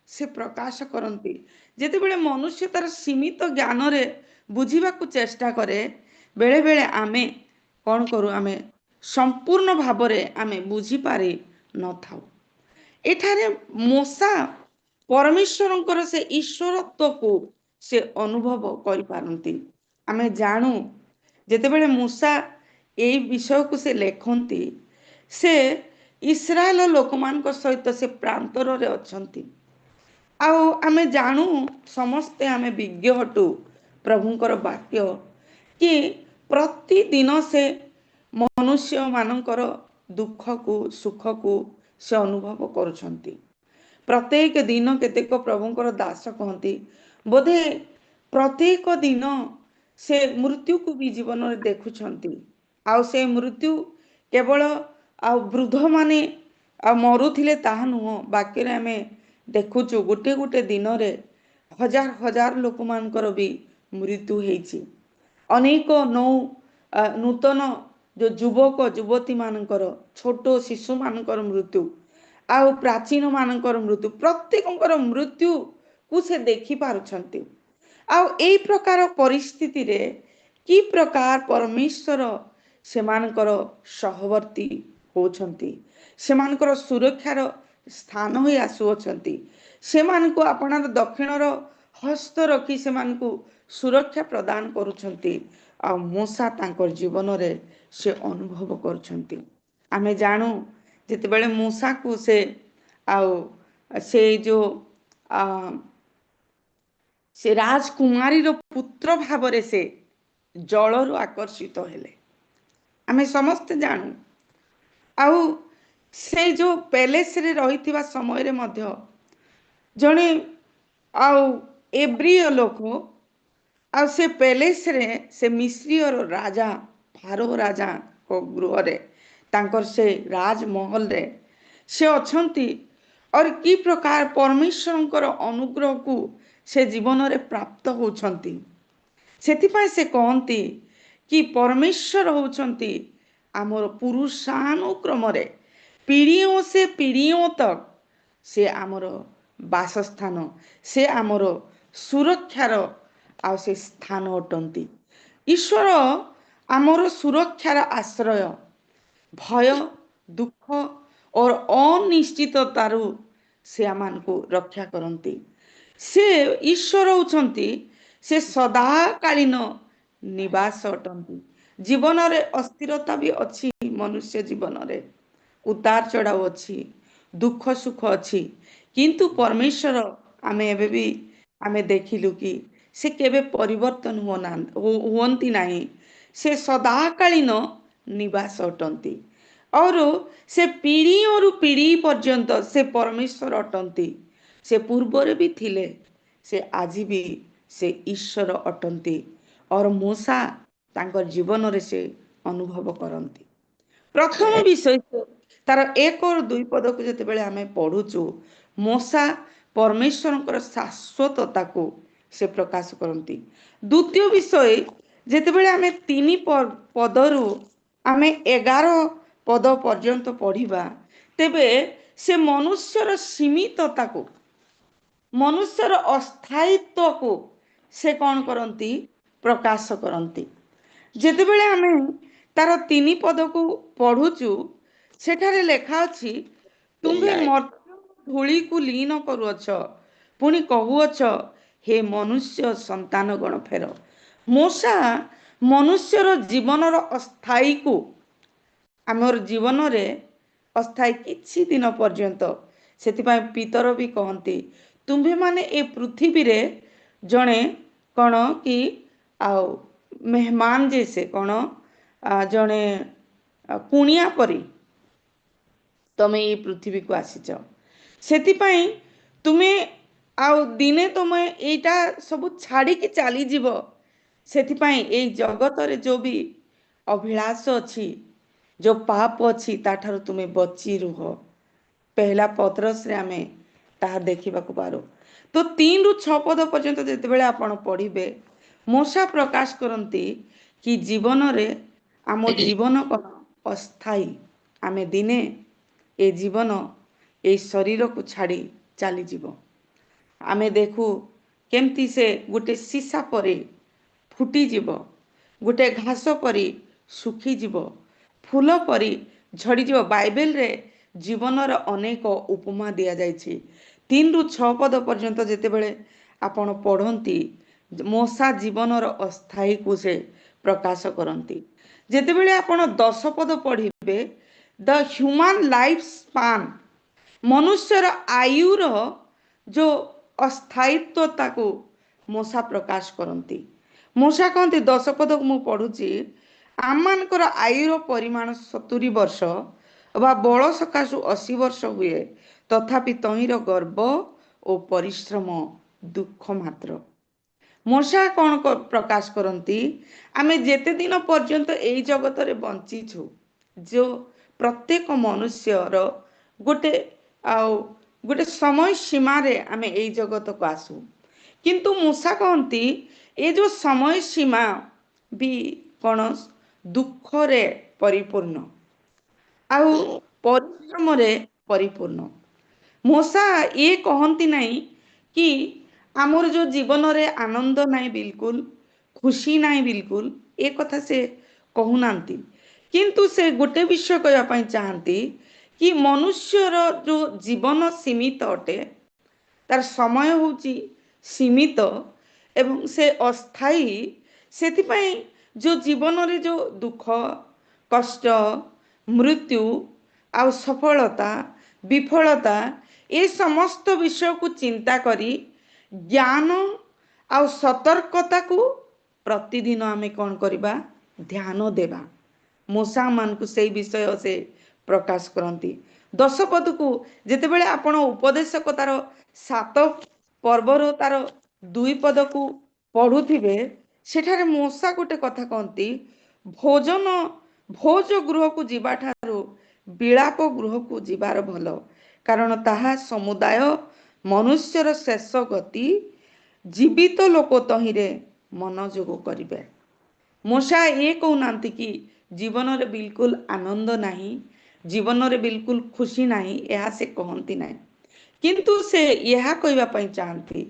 से प्रकाश करती जेतेबेले मनुष्य तार सीमित ज्ञान रे बुझिबाकु चेष्टा करे बेले बेले आमे कौन करू आमे संपूर्ण भाव रे आमे बुझी पारि न थाउ एठारे मूसा परमेश्वरंकर से ईश्वरत्व को से अनुभव करि पारंती आमे जानू जेतेबेले मूसा एई विषय को से लेखंती से इस्राएल लोकमानक सहित से प्रांतर रे अछंती आउ आमे जानू समस्ते आमे विज्ञ हटू प्रभुंकर वाक्य कि प्रतिदिन से मनुष्य मानकर दुख को सुख को से अनुभव करुछंती प्रत्येक दिन केतेक प्रभुंकर दास कहती बोधे प्रत्येक दिन से मृत्यु को भी जीवन में देखुछंती आउ से मृत्यु केवल वृद्ध माने मरुथिले ताहा नुह बाक्य आमे देखुचु गोटे गोटे दिन रे हजार हजार लोक मानकर भी मृत्यु हेछि अनेक नौ नूतन जो युवक युवती मानकर छोट शिशु मानकर मृत्यु आउ प्राचीन मानकर मृत्यु प्रत्येकଙ୍କର मृत्यु को से देखि पारुछंती आउ एई प्रकार परिस्थिति रे कि प्रकार परमेश्वर सेमानकर सहवर्ती होछंती सेमानकर सुरक्षार स्थान होई आसुअछंती सेमानकु आपणार दक्षिणर हस्त रखी सेमानकु सुरक्षा प्रदान करुछंती आ मूसा तांकर जीवन रे से अनुभव करुछंती आमे जानू जेतेबेले मूसा को से आउ से जो से राजकुमारी रो पुत्र भाव रे से जलरु आकर्षित हेले आमे समस्त जानू आउ से जो पैलेस रे रहिथिबा समय रे मध्य जणे आउ एब्रिय लोक आ से पैलेस रे से मिस्रीय राजा फारो राजा को गृह रे तांकर से राजमहल रे से अछंती और कि प्रकार परमेश्वरंकर अनुग्रह को से जीवन रे प्राप्त होछंती सेतिपाई से कहंती कि परमेश्वर होछंती आमर पुरुषानुक्रम रे पीढ़ियों से पीढ़ियों तक से आमर बासस्थान से आमर सुरक्षार आ से स्थान अटंती ईश्वर आमर सुरक्षार आश्रय भय दुख और अनिश्चिततारु से आमान को रक्षा करती से ईश्वर होछंती से सदाकालीन निवास अटंती जीवन रे अस्थिरता भी अच्छी मनुष्य जीवन रे उतार चढ़ाव अच्छी दुख सुख अच्छी किंतु परमेश्वर आमे एबे भी आमे देखिलु कि से केबे परिवर्तन हुअंती नहीं से सदाकालीन निवास अटंती और से पीढ़ी और पीढ़ी पर्यंत से परमेश्वर अटंती से पूर्वर भी थिले से आज भी से ईश्वर अटंती और मूसा तांकर जीवन रे से अनुभव करंती प्रथम विषय तार 1 और 2 पद को जेतेबेले आमे पढुचु मूसा परमेश्वरंकर शाश्वतता को से प्रकाश करंती द्वितीय विषय जेतेबेले आमे 3 पदरु आमे 11 पद पर्यंत पढ़िबा तेबे से मनुष्यर सीमितता को मनुष्यर अस्थायित्व को से कौन करंती प्रकाश करंती जेतेबेले आमे तार 3 पद को पढ़ुचु सेठारे लेखा अछि तुम्हे मर्त्य धूली को लीन करूअछ पुणी कहुअछ हे मनुष्य संतान गण फेर मूसा मनुष्यर जीवनर अस्थायी को आमर जीवन रे अस्थायी किछि दिन पर्यंत सेतिपाई पितर भी कहंती तुम्भे माने ए पृथ्वी रे जणे कौन कि आउ मेहमान जैसे कौन जणे कुणिया परी तमे ये पृथ्वी को आसीच सेतिपाई तुमे आउ दिने तुमे एटा सब छाड़ी की चली जीव सेतिपाई ए जगत रे जो भी अभिलाष अछि जो पाप अछि ताठार तुमे बची रुह पहला पत्रस रे आमे ताहा देखिबा को पारो तो 3 रु 6 पद पर्यंत जेते बेले आपण पढ़िबे मूसा प्रकाश करंती कि जीवन रे आम जीवन कौन ଅସ୍ଥାୟୀ। ଆମେ ଦିନେ ଏ ଜୀବନ ଏଇ ଶରୀରକୁ ଛାଡ଼ି ଚାଲିଯିବ। ଆମେ ଦେଖୁ କେମିତି ସେ ଗୋଟେ ସୀସା ପରି ଫୁଟିଯିବ, ଗୋଟେ ଘାସ ପରି ଶୁଖିଯିବ, ଫୁଲ ପରି ଝଡ଼ିଯିବ। ବାଇବେଲରେ ଜୀବନର ଅନେକ ଉପମା ଦିଆଯାଇଛି। 3ରୁ 6 ପଦ ପର୍ଯ୍ୟନ୍ତ ଯେତେବେଳେ ଆପଣ ପଢ଼ନ୍ତି, ମୂଷା ଜୀବନର ଅସ୍ଥାୟୀକୁ ସେ ପ୍ରକାଶ କରନ୍ତି। ଯେତେବେଳେ ଆପଣ 10 ପଦ ପଢ଼ିବେ, ଦ ହ୍ୟୁମାନ ଲାଇଫ ସ୍ପାନ୍, ମନୁଷ୍ୟର ଆୟୁର जो ଅସ୍ଥାୟିତ୍ୱ ତାକୁ ମୂଷା ପ୍ରକାଶ କରନ୍ତି। ମୂଷା କହନ୍ତି, 10 ପଦକୁ ମୁଁ ପଢ଼ୁଛି, ଆମମାନଙ୍କର ଆୟୁର ପରିମାଣ 70 ବର୍ଷ ବା ବଳ ସକାଶୁ 80 ବର୍ଷ ହୁଏ, ତଥାପି ତହିଁର ଗର୍ବ ଓ ପରିଶ୍ରମ ଦୁଃଖ ମାତ୍ର। ମୂଷା କ'ଣ ପ୍ରକାଶ କରନ୍ତି? ଆମେ ଯେତେ ଦିନ ପର୍ଯ୍ୟନ୍ତ ଏଇ ଜଗତରେ ବଞ୍ଚିଛୁ, ଯେଉଁ ପ୍ରତ୍ୟେକ ମନୁଷ୍ୟର ଗୋଟେ ସମୟ ସୀମାରେ ଆମେ ଏଇ ଜଗତକୁ ଆସୁ। କିନ୍ତୁ ମୂଷା କହନ୍ତି ଏ ଯେଉଁ ସମୟ ସୀମା ବି କ'ଣ ଦୁଃଖରେ ପରିପୂର୍ଣ୍ଣ ଆଉ ପରିଶ୍ରମରେ ପରିପୂର୍ଣ୍ଣ। ମୂଷା ଇଏ କହନ୍ତି ନାହିଁ କି ଆମର ଯେଉଁ ଜୀବନରେ ଆନନ୍ଦ ନାହିଁ, ବିଲକୁଲ ଖୁସି ନାହିଁ, ବିଲକୁଲ ଏ କଥା ସେ କହୁନାହାନ୍ତି। କିନ୍ତୁ ସେ ଗୋଟେ ବିଷୟ କହିବା ପାଇଁ ଚାହାନ୍ତି କି ମନୁଷ୍ୟର ଯେଉଁ ଜୀବନ ସୀମିତ ଅଟେ, ତାର ସମୟ ହେଉଛି ସୀମିତ ଏବଂ ସେ ଅସ୍ଥାୟୀ। ସେଥିପାଇଁ ଯେଉଁ ଜୀବନରେ ଯେଉଁ ଦୁଃଖ, କଷ୍ଟ, ମୃତ୍ୟୁ ଆଉ ସଫଳତା, ବିଫଳତା, ଏ ସମସ୍ତ ବିଷୟକୁ ଚିନ୍ତା କରି ଜ୍ଞାନ ଆଉ ସତର୍କତାକୁ ପ୍ରତିଦିନ ଆମେ କ'ଣ କରିବା? ଧ୍ୟାନ ଦେବା। ମୂଷାମାନଙ୍କୁ ସେଇ ବିଷୟ ସେ ପ୍ରକାଶ କରନ୍ତି। 10 ପଦକୁ ଯେତେବେଳେ ଆପଣ ଉପଦେଶକ ତାର 7 ପର୍ବରୁ ତାର 2 ପଦକୁ ପଢ଼ୁଥିବେ, ସେଠାରେ ମୂଷା ଗୋଟେ କଥା କହନ୍ତି, ଭୋଜ ଗୃହକୁ ଯିବାଠାରୁ ବିଳାପ ଗୃହକୁ ଯିବାର ଭଲ, କାରଣ ତାହା ସମୁଦାୟ ମନୁଷ୍ୟର ଶେଷ ଗତି, ଜୀବିତ ଲୋକ ତହିଁରେ ମନୋଯୋଗ କରିବେ। ମୂଷା ଇଏ କହୁନାହାନ୍ତି କି ଜୀବନରେ ବିଲକୁଲ ଆନନ୍ଦ ନାହିଁ, ଜୀବନରେ ବିଲକୁଲ ଖୁସି ନାହିଁ, ଏହା ସେ କହନ୍ତି ନାହିଁ। କିନ୍ତୁ ସେ ଏହା କହିବା ପାଇଁ ଚାହାନ୍ତି,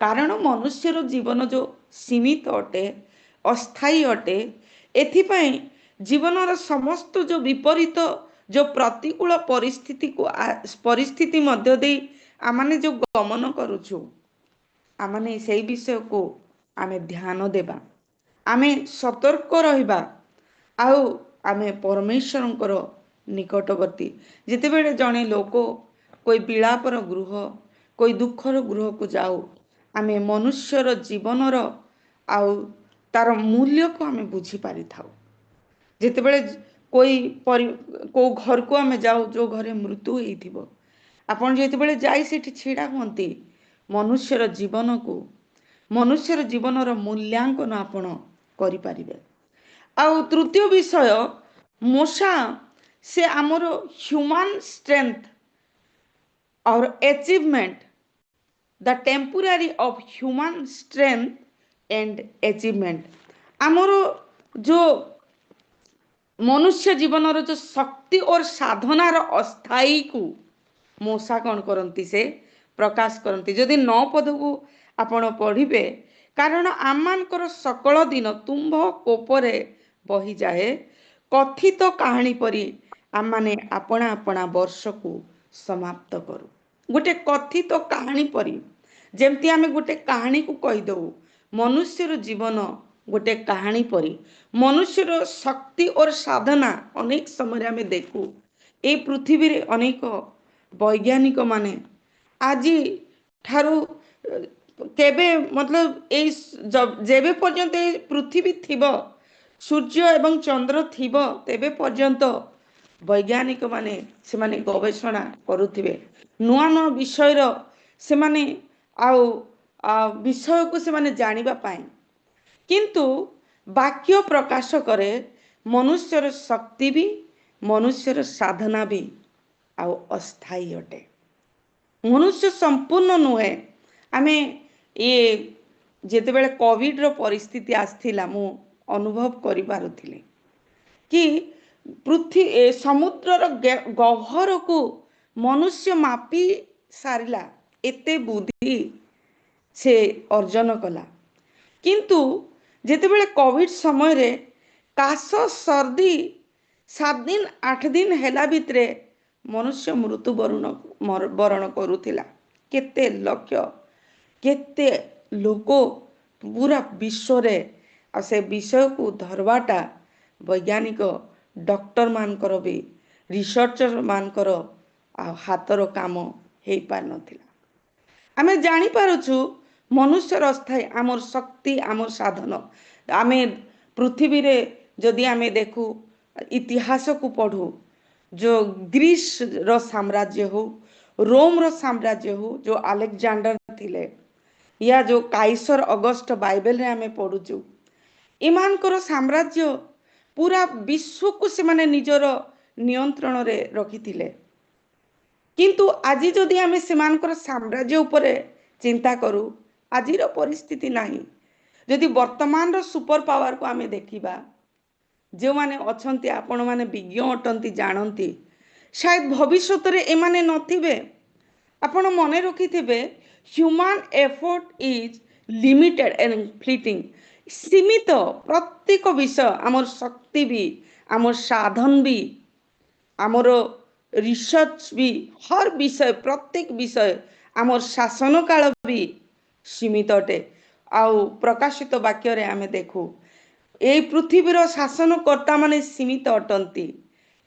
କାରଣ ମନୁଷ୍ୟର ଜୀବନ ଯେଉଁ ସୀମିତ ଅଟେ, ଅସ୍ଥାୟୀ ଅଟେ, ଏଥିପାଇଁ ଜୀବନର ସମସ୍ତ ଯେଉଁ ବିପରୀତ, ଯେଉଁ ପ୍ରତିକୂଳ ପରିସ୍ଥିତି ମଧ୍ୟ ଦେଇ ଆମେ ଯେଉଁ ଗମନ କରୁଛୁ, ଆମେ ସେଇ ବିଷୟକୁ ଆମେ ଧ୍ୟାନ ଦେବା, ଆମେ ସତର୍କ ରହିବା ଆଉ ଆମେ ପରମେଶ୍ୱରଙ୍କର ନିକଟବର୍ତ୍ତୀ। ଯେତେବେଳେ ଜଣେ ଲୋକ କୋଇ ବିଳାପର ଗୃହ, କୋଇ ଦୁଃଖର ଗୃହକୁ ଯାଉ, ଆମେ ମନୁଷ୍ୟର ଜୀବନର ଆଉ ତାର ମୂଲ୍ୟକୁ ଆମେ ବୁଝିପାରିଥାଉ। ଯେତେବେଳେ କେଉଁ ଘରକୁ ଆମେ ଯାଉ, ଯେଉଁ ଘରେ ମୃତ୍ୟୁ ହେଇଥିବ, ଆପଣ ଯେତେବେଳେ ଯାଇ ସେଠି ଛିଡ଼ା ହୁଅନ୍ତି, ମନୁଷ୍ୟର ଜୀବନର ମୂଲ୍ୟାଙ୍କନ ଆପଣ କରିପାରିବେ। ଆଉ ତୃତୀୟ ବିଷୟ, ମୂଷା ସେ ଆମର ହ୍ୟୁମାନ ଷ୍ଟ୍ରେଂଥ और achievement, the temporary of human strength and achievement, ଆମର ଯେଉଁ ମନୁଷ୍ୟ ଜୀବନର ଯେଉଁ ଶକ୍ତି ଓ ସାଧନାର ଅସ୍ଥାୟୀକୁ ମୂଷା କ'ଣ କରନ୍ତି? ସେ ପ୍ରକାଶ କରନ୍ତି। ଯଦି 9 ପଦକୁ ଆପଣ ପଢ଼ିବେ, କାରଣ ଆମମାନଙ୍କର ସକଳ ଦିନ ତୁମ୍ଭ କୋପରେ ବହିଯାଏ, କଥିତ କାହାଣୀ ପରି ଆମମାନେ ଆପଣା ଆପଣା ବର୍ଷକୁ ସମାପ୍ତ କରୁ। ଗୋଟେ କଥିତ କାହାଣୀ ପରି, ଯେମିତି ଆମେ ଗୋଟେ କାହାଣୀକୁ କହିଦେଉ, ମନୁଷ୍ୟର ଜୀବନ ଗୋଟେ କାହାଣୀ ପରି। ମନୁଷ୍ୟର ଶକ୍ତି ଓ ସାଧନା ଅନେକ ସମୟରେ ଆମେ ଦେଖୁ। এই ପୃଥିବୀରେ ଅନେକ ବୈଜ୍ଞାନିକ ମାନେ ଆଜି ଠାରୁ କେବେ ଯେବେ ପର୍ଯ୍ୟନ୍ତ ଏ ପୃଥିବୀ ଥିବ, ସୂର୍ଯ୍ୟ ଏବଂ ଚନ୍ଦ୍ର ଥିବ, ତେବେ ପର୍ଯ୍ୟନ୍ତ ବୈଜ୍ଞାନିକ ମାନେ ସେମାନେ ଗବେଷଣା କରୁଥିବେ, ନୂଆ ନୂଆ ବିଷୟର ସେମାନେ ବିଷୟକୁ ସେମାନେ ଜାଣିବା ପାଇଁ। କିନ୍ତୁ ବାକ୍ୟ ପ୍ରକାଶ କରେ ମନୁଷ୍ୟର ଶକ୍ତି ବି, ମନୁଷ୍ୟର ସାଧନା ବି ଆଉ ଅସ୍ଥାୟୀ ଅଟେ। ମନୁଷ୍ୟ ସମ୍ପୂର୍ଣ୍ଣ ନୁହେଁ। ଆମେ ଯେତେବେଳେ କୋଭିଡର ପରିସ୍ଥିତି ଆସିଥିଲା, ମୁଁ ଅନୁଭବ କରିପାରୁଥିଲି କି ସମୁଦ୍ରର ଗହ୍ୱରକୁ ମନୁଷ୍ୟ ମାପି ସାରିଲା, ଏତେ ବୁଦ୍ଧି ସେ ଅର୍ଜନ କଲା। କିନ୍ତୁ ଯେତେବେଳେ କୋଭିଡ ସମୟରେ କାଶ ସର୍ଦ୍ଦି 7 ଦିନ 8 ଦିନ ହେଲା ଭିତରେ ମନୁଷ୍ୟ ବରଣ କରୁଥିଲା, କେତେ ଲକ୍ଷ କେତେ ଲୋକ ପୁରା ବିଶ୍ୱରେ, ଆଉ ସେ ବିଷୟକୁ ଧରବାଟା ବୈଜ୍ଞାନିକ ଡକ୍ଟର ମାନଙ୍କର ବି ରିସର୍ଚ୍ଚର ମାନଙ୍କର ଆଉ ହାତର କାମ ହେଇପାରିନଥିଲା। ଆମେ ଜାଣିପାରୁଛୁ ମନୁଷ୍ୟର ଅସ୍ଥାୟୀ ଆମର ଶକ୍ତି, ଆମର ସାଧନ। ଆମେ ପୃଥିବୀରେ ଯଦି ଆମେ ଦେଖୁ, ଇତିହାସକୁ ପଢୁ, जो ଗ୍ରୀସର ସାମ୍ରାଜ୍ୟ ହଉ, ରୋମର ସାମ୍ରାଜ୍ୟ ହଉ, जो ଆଲେକ୍ଜାଣ୍ଡର ଥିଲେ, या जो କାଇସର ଅଗଷ୍ଟ ବାଇବେଲରେ ଆମେ ପଢୁଛୁ, ଏମାନଙ୍କର ସାମ୍ରାଜ୍ୟ ପୁରା ବିଶ୍ୱକୁ ସେମାନେ ନିଜର ନିୟନ୍ତ୍ରଣରେ ରଖିଥିଲେ। କିନ୍ତୁ ଆଜି ଯଦି ଆମେ ସେମାନଙ୍କର ସାମ୍ରାଜ୍ୟ ଉପରେ ଚିନ୍ତା କରୁ, ଆଜିର ପରିସ୍ଥିତି ନାହିଁ। ଯଦି ବର୍ତ୍ତମାନର ସୁପର ପାୱାରକୁ ଆମେ ଦେଖିବା, ଯେଉଁମାନେ ଅଛନ୍ତି ଆପଣମାନେ ବିଜ୍ଞ ଅଟନ୍ତି, ଜାଣନ୍ତି, शायद ଭବିଷ୍ୟତରେ ଏମାନେ ନଥିବେ। ଆପଣ ମନେ ରଖିଥିବେ, human effort is limited and fleeting. ସୀମିତ ପ୍ରତ୍ୟେକ ବିଷୟ, ଆମର ଶକ୍ତି ବି, ଆମର ସାଧନ ବି, ଆମର ରିସର୍ଚ୍ଚ ବି, हर विषय प्रत्येक विषय, आमर शासन काल भी सीमित अटे। आउ प्रकाशित वाक्य रे आमे देखू, ए पृथ्वीर शासनकर्ता माने सीमित अटंती,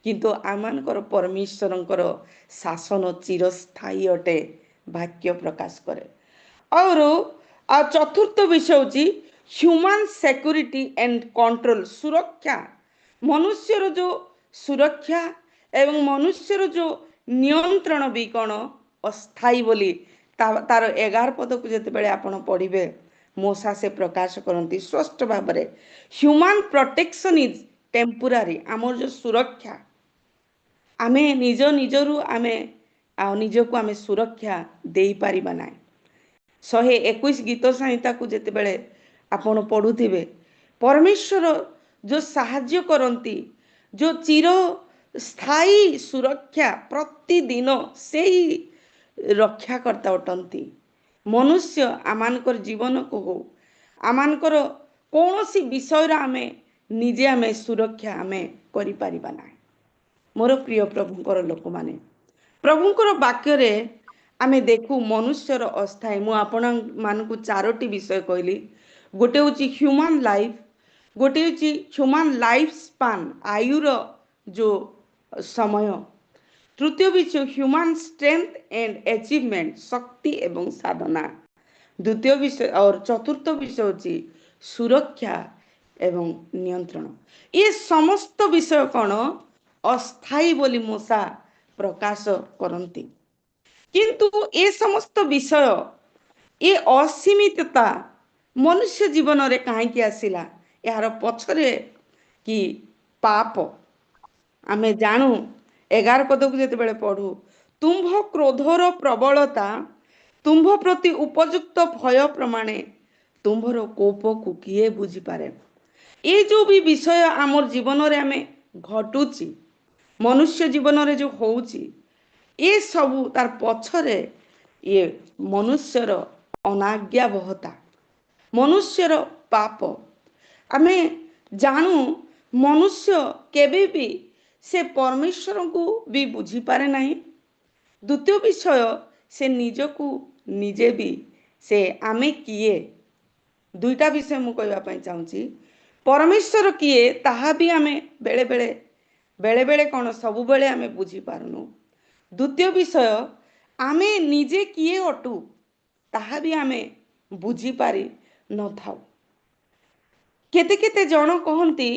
किंतु आमानकर परमेश्वरंकर शासन चिरस्थायी अटे, वाक्य प्रकाश करे। और चतुर्थ विषय होची ह्यूमन सिक्योरिटी एंड कंट्रोल, सुरक्षा। मनुष्यर जो सुरक्षा एवं मनुष्यर जो नियंत्रण भी कौन अस्थायी बोली तार 11 पद को जिते बड़े आपण पढ़िबे, मोसा से प्रकाश करती स्पष्ट भाव में, ह्यूमन प्रोटेक्शन इज टेम्पोरारी। आमर जो सुरक्षा, आमे निज निजरू आमे निजको आमे सुरक्षा दे पारिबा ना। 121 गीत संहिता को जिते बड़े आपण पढ़ुथिबे, परमेश्वर जो साहाय्य करती, जो चिर स्थायी सुरक्षा प्रतिदिन से ही रक्षाकर्ता अटंती। मनुष्य आमानकर जीवन को हो, आमानकर कौनसी विषय आमे निजे आमे सुरक्षा आमे करि परिबा ना। मोर प्रिय प्रभुंकर लोक माने, प्रभुंकर वाक्य रे आमे देखू मनुष्यर अस्थायी। मु आपण मानकु 4टी विषय कहली। गोटे होची ह्यूमन लाइफ, गोटे होची ह्यूमन लाइफ स्पान, आयुर जो समय। तृतीय विषय ह्यूमन स्ट्रेंथ एंड अचीवमेंट, शक्ति एवं साधना। द्वितीय विषय और चतुर्थ विषय होची सुरक्षा एवं नियंत्रण। ये समस्त विषय कौन अस्थायी बोली मूसा प्रकाश करती। किंतु ये समस्त विषय, ये असीमितता मनुष्य जीवन रे कहीं आसिला, यार पछरे कि पाप। आमे जानू 11 पद को जिते बड़े पढ़ू, तुम्भ क्रोधर प्रबलता तुम्भ प्रति उपयुक्त भय प्रमाणे तुम्भर कोप को किए बुझी पारे। ये जो भी विषय आमर जीवन रे आमे घटुची, मनुष्य जीवन रे जो होउची, ये सबू तार पछरे ये मनुष्यर अनाज्ञाबहता, मनुष्यर पाप। आमे जानू मनुष्य केबे भी से परमेश्वर को भी बुझी पारे नहीं। द्वितीय विषय, से निजकू निजे भी से आमे किए, दुईटा विषय मु कहबा चाहूँगी। परमेश्वर किए ताहा भी आमे बेले बेले कौन सबु बेले आमे बुझी पारुनु। द्वितीय विषय, आमे निजे किए अटू ताहा भी आमे बुझी पारी न थाउ। केते केते जन कहती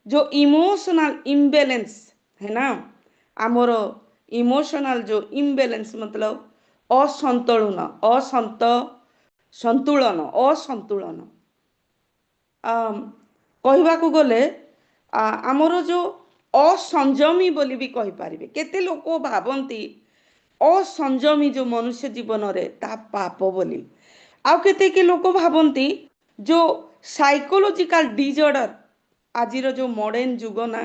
जो इमोशनल इम्बैलेंस है ना, आमर इमोशनल जो इम्बैलेंस मतलब असंतुलन, असंतुलन कहवा को गले आमर जो असंजमी बोली भी कहि पारिबे। केते लोक भावंती असंजमी जो मनुष्य जीवन रे ता पाप बोली। आउ केते के लोक भावंती जो साइकोलॉजिकल डिसऑर्डर, आजिर जो मॉडर्न जुग ना,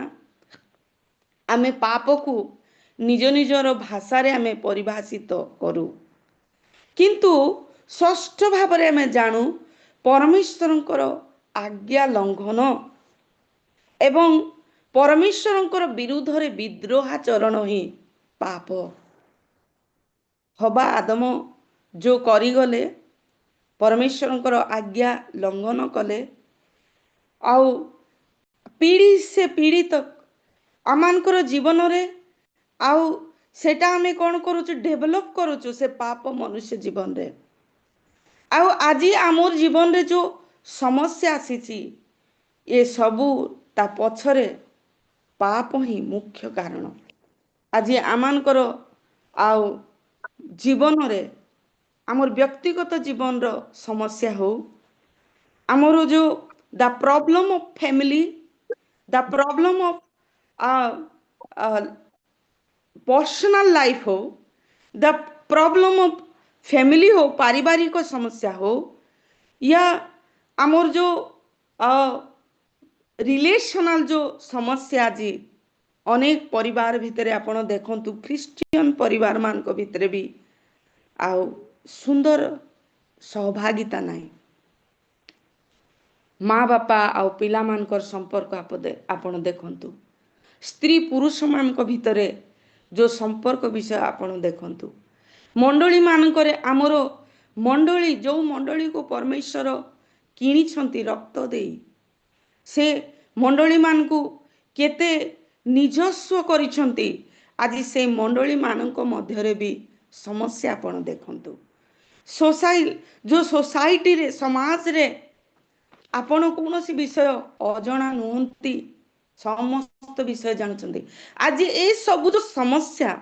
आमे पाप को निज निजर भाषा आमे परिभाषित करू किंतु षष्ठ भाव आमे जानू परमेश्वरंकर आज्ञा लंघन एवं परमेश्वरंकर विरुद्ध रे विद्रोहाचरण ही पाप हवा आदम जो करिगले परमेश्वरंकर आज्ञा लंघन कले आउ पीढ़ी से पीढ़ी तक आमानकर जीवन रे आउ सेटा आमे कौन करूचु डेभलप करूचु से पाप मनुष्य जीवन रे आउ आज आमर जीवन रे जो समस्या आसीची ये सबू ता पछरे पाप ही मुख्य कारण आज आमानकर आउ जीवन रे आमर व्यक्तिगत जीवन रो समस्या हो आमर जो the problem of family the problem of personal life हो द प्रॉब्लम ऑफ फैमिली हो पारिवारिक समस्या हो या आमर जो रिलेशनल जो समस्या आज अनेक परिवार भितर आपण देखंतु क्रिश्चियन परिवार मान को भितर भी आउ सुंदर सहभागिता नहीं माँ बापा आउ पिला मानकर संपर्क आपण देखंतु स्त्री पुरुष मान को भितरे जो संपर्क विषय आपण देखंतु मंडली मानकरे आमर मंडली जो मंडली को परमेश्वर किनी छंती रक्त देई से मंडली मान को केते निजस्व करिछंती आज से मंडली मानक मध्यरे भी समस्या आपण देखंतु जो सोसाइटी रे समाज रे आपण कौनसी विषय अजणा नुहंती समस्त विषय जानते आज ए सब जो समस्या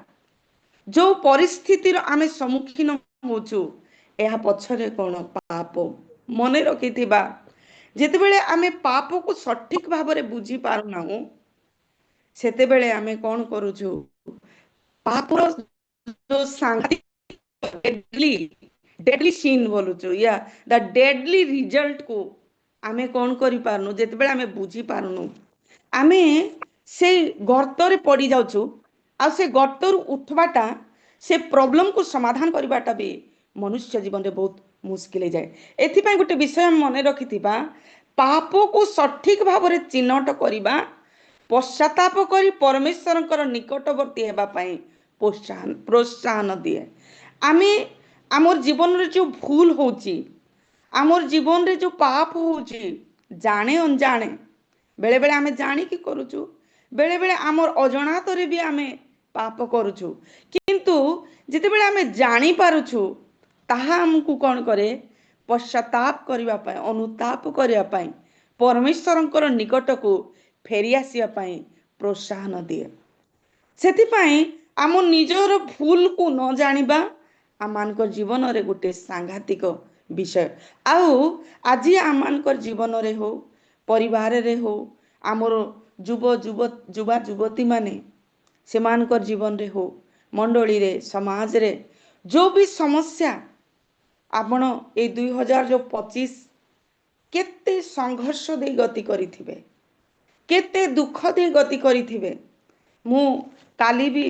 जो परिस्थितिर आमे सम्मुखीन होचु यह पछरे कौन पाप मन रखिथिबा जेतेबेले आमे पाप को सठिक भाव रे बुझी पारुना सेतेबेले आमे कौन करूछु पाप जो सांघातिक डेडली सीन बोलुछु या द डेडली रिजल्ट को आमे कौन करि पारनु जेतेबेले आमे बुझी पारुनु आमे से गर्त रे पड़ी जाउछु आ से गर्तर उठवाटा से प्रॉब्लम को समाधान करवाटा भी मनुष्य जीवन रे बहुत मुश्किल जाए एथिपाई गोटे विषय मन रखिथिबा पाप को सठिक भाव रे चिन्हट करिबा पश्चाताप करी परमेश्वरंकर निकटवर्ती हेबा पई प्रोत्साहन दिए आमे आमर जीवन रे जो भूल होची आमर जीवन रे जो पाप होची जाने अनजाने बेले बेले आमे जानी की करूछु बेले बेले आमर अजणात रे भी आमे पाप करूछु किंतु जिते बेले आमे जानी पारुछु ताहा हमकु कौन करे पश्चाताप करिवा पाए अनुताप करिवा पाए परमेश्वरंकर निकट को फेरी आसिया पाए प्रोत्साहन दिए सेथिपाई आम निजर भूल को न जानिबा आमानकर जीवन रे गोटे सांघातिक विषय आउ आज आमानकर जीवन रे हो परिवार रे हो आमर युवा युवती माने सेमानकर जीवन रे हो मंडली रे समाज रे जो भी समस्या आपण ए 2025 केते संघर्ष दे गति करिथिबे केते दुख दे गति करिथिबे मु काली भी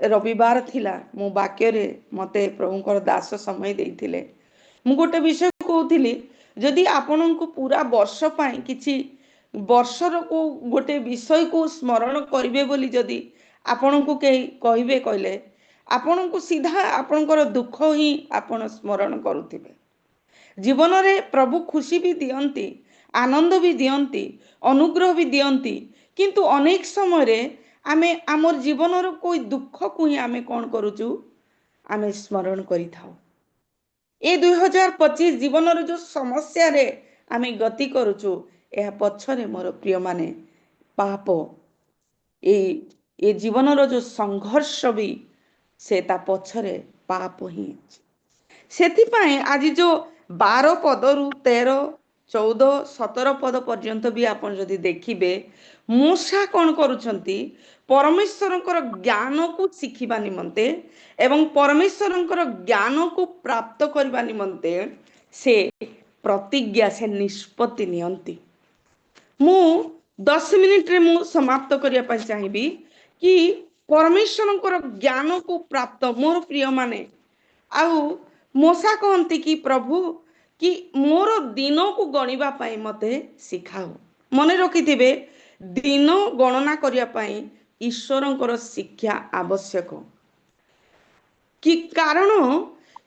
रविवार थिला मु वाक्य रे मते प्रभुकर दास समय देइथिले मु गोटे विषय कहउथिली जदि आपनको पूरा वर्ष पाई किछि वर्षर को गोटे विषय को स्मरण करिवे बोली जदि आपनको के कहिबे कहले आपनको सीधा आपनकर दुख ही आपण स्मरण करुथिबे जीवन रे प्रभु खुशी भी दियंती आनंद भी दियंती अनुग्रह भी दियंती किंतु अनेक समय रे आमे आमर जीवन रो कोई दुख को ही आमे कोन करूचु आमे स्मरण करि थाउ ए 2025 जीवन रो जो समस्या रे आमे गति करूचु एहा पछरे मोर प्रिय माने पाप ए जीवन रो जो संघर्ष भी से ता पछरे पाप ही सेथि पाए आज जो 12 पद रु 13 14 17 पद पर्यंत भी आपण जदि देखिबे मूसा कोन करूछंती परमेश्वरंकर ज्ञान को शिखिबा निमंते एवं परमेश्वरंकर ज्ञान को प्राप्त करबा निमंते से प्रतिज्ञा से निष्पत्ति नियंती मु 10 मिनिट रे मु समाप्त करिया पई चाहिबी कि परमेश्वर ज्ञान को प्राप्त मोर प्रिय माने आउ मोसा कहती कि प्रभु कि मोर दिन को गणिबा पाई मते शिखाओ। मन रखिथिबे दिन गणना करिया पाई ईश्वरंकर शिक्षा आवश्यक कि कारण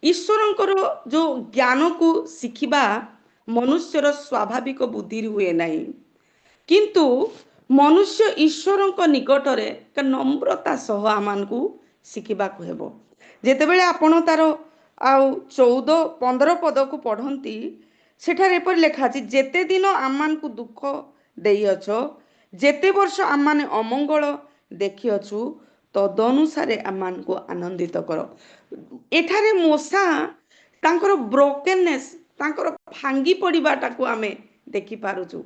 ईश्वरंकर जो ज्ञान को शिखिबा मनुष्यर स्वाभाविक बुद्धि हुए नहीं, किंतु मनुष्य ईश्वरंक निकटरे एक नम्रता सह आमानकु शिखिबाकु हेबो। जेतेबेले आपण तार आउ 14-15 पद को पढ़ती सेठार एपर लेखा अछि, जेते दिन आमानकु दुख देइअछ, जेते वर्ष आमाने अमंगल देखिअछु, तदनुसारे आमानकु आनंदित कर। एठारे मोसा तांकर ब्रोकेननेस, तांकर भांगी पड़िबाटाकु आमे देखि पारुछु।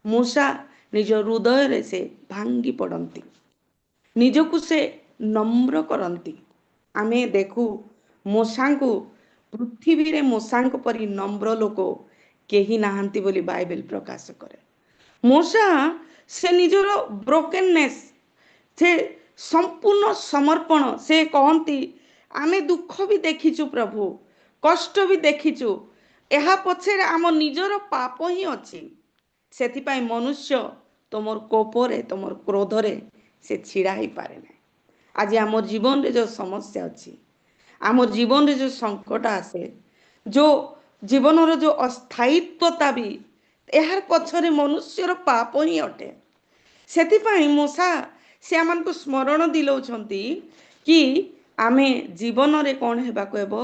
मूसा निज हृदय रे से भांगी पड़ती, निजकु से नम्र करती। आमे देखू मूसा को पृथ्वी रे मूसा परी नम्र लोक केही नाहंती बोली बाइबल प्रकाश करे। मूसा से निजर ब्रोकेननेस से संपूर्ण समर्पण से कहती, आमे दुख भी देखिचु प्रभु, कष्ट भी देखिचु, एहा पछे आम निजर पाप ही अछि, सेथिपाई मनुष्य तुमर कोपरे तुमर क्रोधरे से छिड़ा ही पारे ना। आज आम जीवन रे जो समस्या अच्छी, आम जीवन रे जो संकट आसे, जो जीवन रो जो अस्थायित्वता भी यार पछरे मनुष्यर पाप ही अटे। सेथिपाई मूसा से आमान को स्मरण दिलौछंती कि आमे जीवन रे कौन हेबा को हेबो,